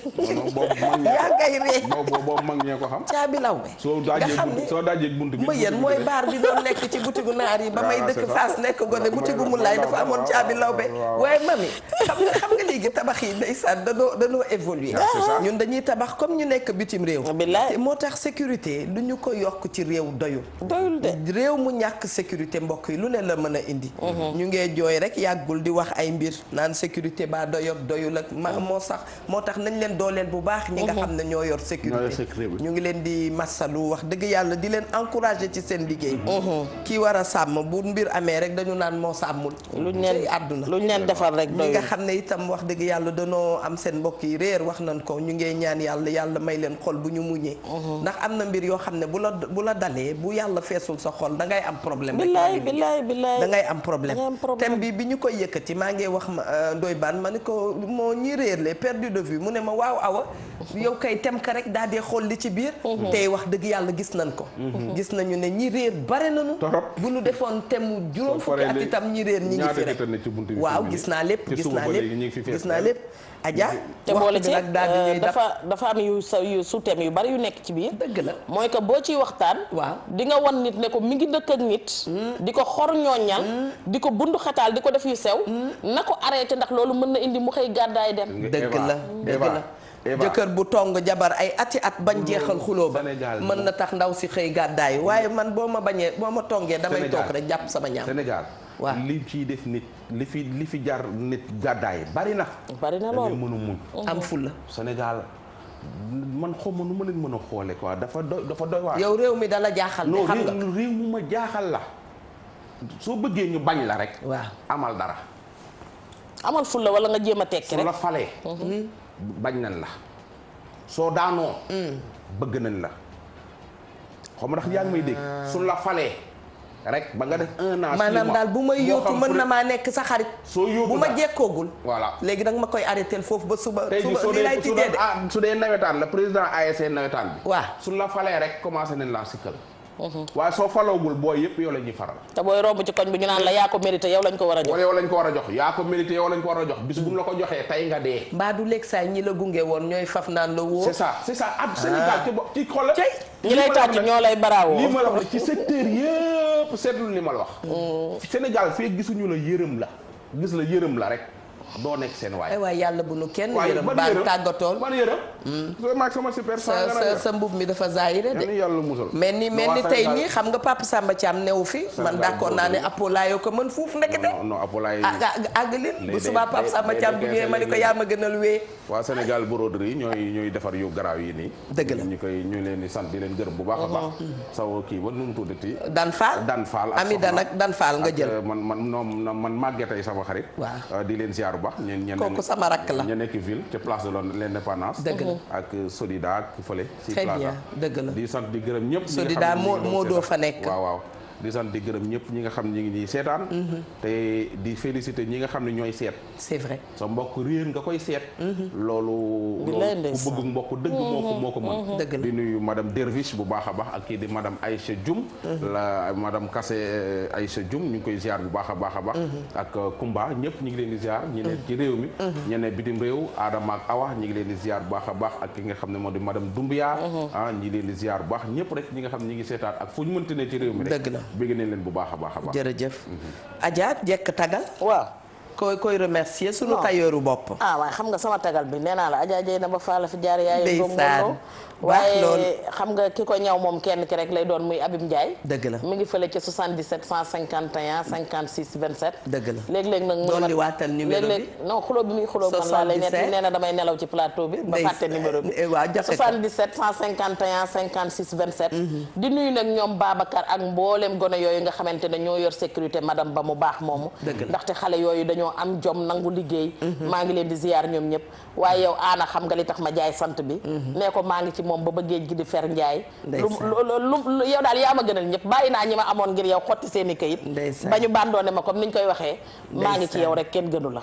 S3: boobu
S1: yaa ngay ree.
S3: boobu mag ñee ko xam.
S1: caabi lawbe.
S3: soo daajee bunt bi.
S1: ma yéen mooy baar bi doon nekk ci butigu naar yi ba may dëkk Fass nekk gone butigu Moulay dafa amoon caabi lawbe. waaye mami xam nga léegi tabax yi ndeysaan danoo évoluer. ñun dañuy tabax comme ñu nekk bitim réew. te moo tax sécurité lu ñu ko yokk ci réew doyul.
S2: de
S1: réew mu ñàkk sécurité mbokk yi lu ne la mën a indi. ñu ngee jooy rek yàggul di wax ay mbir naan sécurité ba doyul ak moo tax nañ leen dooleel bu baax ñi nga xam ne ñoo yor sécurité ñu ngi leen di massalu wax dëgg yàlla di leen encourager ci seen liggéey kii war a sàmm bu mbir amee rek dañu naan moo sàmmul luñ leen defal rek doyul ñi nga xam ne itam wax dëgg yàlla danoo am seen mbokk yi réer wax nañ ko ñu ngee ñaan yàlla may leen xol bu ñu muñee ndax am na mbir yoo xam ne bu la dalee bu yàlla feesul sa xol da ngay am problème
S2: billaay
S1: da ngay am problème thème bi ñu koy yëkkati maa ngi wax Ndoye Bane ma ni ko moo ñi réer les perdu de vue mu ne ma waaw awa yow kay tem ka rek daal di xool li ci biir tey wax dëgg yàlla gis nañ ko gis nañu ne ñi réer bare nañu bu ñu defoon thème juróom fukki at itam ñi réer ñi ngi fi rek waaw gis naa lépp Adja
S2: te boole ci dafa am yu sous-thème yu bari yu nekk ci biir
S1: dëgg la
S2: mooy que boo ciy waxtaan
S1: waaw
S2: di nga wan nit ne ko mi ngi dëkk ak nit di ko xor ñooñal di ko bundu xataal di ko def yu sew na ko arrêté ndax loolu mën na indi mu xëy gàddaay dem
S1: dëgg la jëkkër bu tong jabar ay ati at bañ jeexal xuloo ba mën na tax ndaw si xëy gàddaay waaye man boo ma tongee damay toog rek jàpp sama ñaam
S3: Sénégal
S1: waaw
S3: li ciy def nit li fi jar nit gàddaay bari na
S2: lool
S3: mën a muñ
S1: am fulla
S3: Sénégal man xaw ma nu ma leen mën a xoole quoi dafa doy waar
S1: yow réew mi dala jaaxal ne xam nga
S3: réew mu ma jaaxal la soo bëggee ñu bañ la rek
S1: waaw
S3: amal dara
S2: amal fulla wala nga jéem a tekki rek
S3: su la falee bañ nañ la soo daanoo bëgg nañ la xaw ma ndax yaa ngi may dégg su la falee rek ba nga def 1 an
S1: maanaam daal bu may yóotu mën na maa nekk sa xarit
S3: soo yóotu
S1: bu ma jekkoogul
S3: voilà
S1: léegi danga ma koy arrêté foofu ba suba
S3: lii lay tijjee de su dee nawetaan la président ASC nawetaan bi
S1: waaw
S3: su la falee rek commencé nañ laa sikkal waaye soo faloogul booy yëpp yow la ñuy faral
S2: te booy romb ci koñ bi ñu naan la yaa ko mérité yow lañ ko war a jox
S3: yow lañ ko war a jox yaa ko mérité yow lañ ko war a jox bis bu ñu la ko joxee tey nga dee
S1: mbaa du léeg saa ñi la gunge woon ñooy faf naan la woo
S3: c'est ça ab Sénégal ci xoolal
S2: ñi lay tàcc ñoo lay baraawoo
S3: lii ma la wax ci secteur yëpp seetlu li ma la wax Sénégal fee gisuñu la yërëm la gis la yërëm la rek doo nekk seen waay
S1: waaye yàlla bu nu kenn yërëm baa tàggatool
S3: man yërëm maag sama super
S1: sa mbub mi dafa zaayire de
S3: yàlla musal
S1: mais ni tey nii xam nga Papa Samba Thiam newu fi man d'accord naa ne Apolayo ko mën fuuf ndekete
S3: non Apolayo
S1: àggalin bu subaa Papa Samba Thiam bu ñëwee ma ni ko yaa ma gënal wee
S3: waa Sénégal broderie ñooy defar yu garaaw yi nii
S1: dëgg la
S3: ñu leen di sant di leen gërëm bu baax a baax saw kii ba nu mu tuddati
S1: Dan Fall ami Dan Fall nga jël
S3: man màggee tey sama xarit
S1: waaw
S3: di leen ziar bu baax
S1: kooku sama rakk la
S3: ñu nekk ville ca place de l'Indépendance
S1: dëgg la
S3: ak Solida ak fële si
S1: très
S3: place
S1: bien dëgg la
S3: di sant di gërëm ñëpp
S1: Solida moo doo fa nekk
S3: waaw di sant di gërëm ñëpp ñi nga xam ne ñi ngi ñuy seetaan te di féliciter ñi nga xam ne ñooy seet
S1: c'est vrai
S3: sa mbokk réer nga koy seet loolu ku bëgg mbokk dëgg moo ko mën
S1: dëgg la
S3: di nuyu madame Derviche bu baax a baax ak kii di madame Aïcha Dioum la madame Kassé Aïcha Dioum ñu ngi koy ziar bu baax a baax a baax ak Kumba ñëpp ñu ngi leen di ziar ñi nekk ci réew mi ñi ne bitim réew Adama ak Awa ñi ngi leen di ziar bu baax a baax ak ki nga xam ne moo di madame Doumbia ñi leen di ziar bu baax ñëpp rek ñi nga xam ne ñi ngi seetaat ak fu ñu mënti ne ci réew mi rek
S1: dëgg la
S3: bëgg nañ leen bu baax a baax a baax
S1: jërëjëf Adja jekk tagal
S2: waaw
S1: koy remercier sunu tailleur bopp.
S2: waaye xam nga sama tagal bi nee naa la Adja Dieye na ba faa la fi jaar yaay.
S1: ndeysaan
S2: waaye xam nga ki ko ñaw moom kenn ki rek lay doon muy Abim Ndiaye.
S1: dëgg la
S2: mi ngi fële ci 77 151 56 27.
S1: dëgg la
S2: léeg-léeg nag
S1: doon li waatal numéro bi
S2: non xuloo bi muy xuloo man laa lay nekk nee na damay nelaw ci plateau bi. ba fàtte numéro bi.
S1: waaw jafe ko
S2: 77 151 56 27. di nuyu nag ñoom Babacar ak mboolem gone yooyu nga xamante ne ñoo yor sécurité madame ba mu baax moomu. ndaxte xale yooyu dañoo am jom nangu liggéey. maa ngi leen di ziyaar ñoom ñëpp waaye yow Anna xam nga li tax ma jaay sant bi. nee ko maa ngi ci moom ba géej gi di fer njaay lu yow daal yaa ma gënal ñëpp bàyyi naa ñi ma amoon ngir yow xotti seeni kayit ba ñu bandoone ma comme niñ koy waxee maa ngi ci yow rek kenn gënu la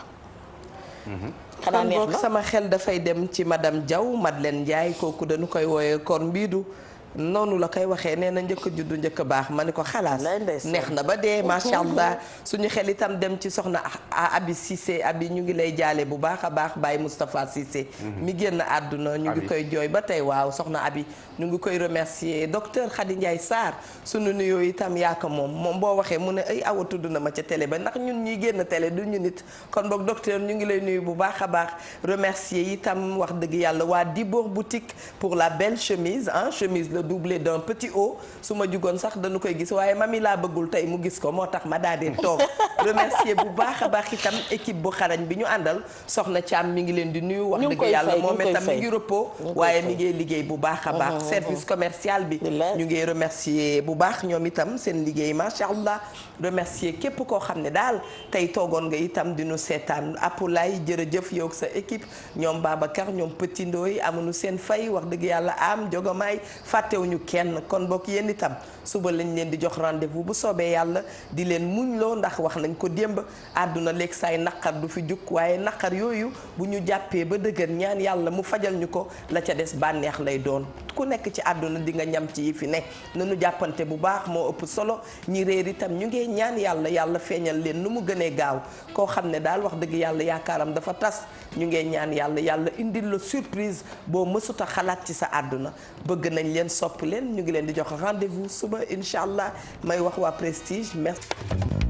S2: xanaa neex na
S1: sama xel dafay dem ci madame Diaw Madeleine Ndiaye kooku dañu koy wooyee kon mbiidu noonu la koy waxee nee na njëkk a juddu njëkk a baax ma ni ko xalaas neex na ba dee macha allah suñu xel itam dem ci soxna Abi Cissé Abi ñu ngi lay jaale bu baax a baax Baye Moustapha Cissé mi génn àdduna ñu ngi koy jooy ba tey waaw soxna Abi ñu ngi koy remercier docteur Khady Ndiaye Sarr suñu nuyoo itam yaa ko moom boo waxee mu ne ay awa tudd na ma ca télé ba ndax ñun ñuy génn télé du ñu nit kon boog docteur ñu ngi lay nuyu bu baax a baax remercier itam wax dëgg yàlla waa Dibour boutique pour la belle chemise chemise le doublé d'un petit haut su ma jugoon sax dañu koy gis waaye mami laa bëggul tey mu gis ko moo tax ma daal di toog remercier bu baax a baax itam équipe bu xarañ bi ñu àndal soxna Thiam mi ngi leen di nuyu wax dëgg yàlla moom itam mi ngi repos waaye mi ngi liggéey bu baax a baax service commercial bi ñu ngi remercier bu baax ñoom itam seen liggéey macha allah remercier képp koo xam ne daal tey toogoon nga itam di nu seetaan Apulaay jërëjëf yow sa équipe ñoom Babacar ñoom Petit Ndoy amuñu seen fay wax dëgg yàlla am jogomaay fàttewuñu kenn kon bokk yéen itam suba lañ leen di jox rendez-vous bu soobee yàlla di leen muñ loo ndax wax nañ ko démb àdduna léegi saay naqar du fi jukk waaye naqar yooyu bu ñu jàppee ba dëgër ñaan yàlla mu fajal ñu ko la ca des bànneex lay doon ku nekk ci àdduna di nga ñam ci yi fi ne nanu jàppante bu baax moo ëpp solo ñi réer itam ñu ngi ñaan yàlla feeñal leen nu mu gënee gaaw koo xam ne daal wax dëgg yàlla yaakaaram dafa tas ñu ngi ñaan yàlla indil la surprise boo mësuta xalaat ci sa àdduna bëgg nañ leen sopp leen ñu ngi leen di jox rendez-vous suba incha allah may wax waa Prestige merci.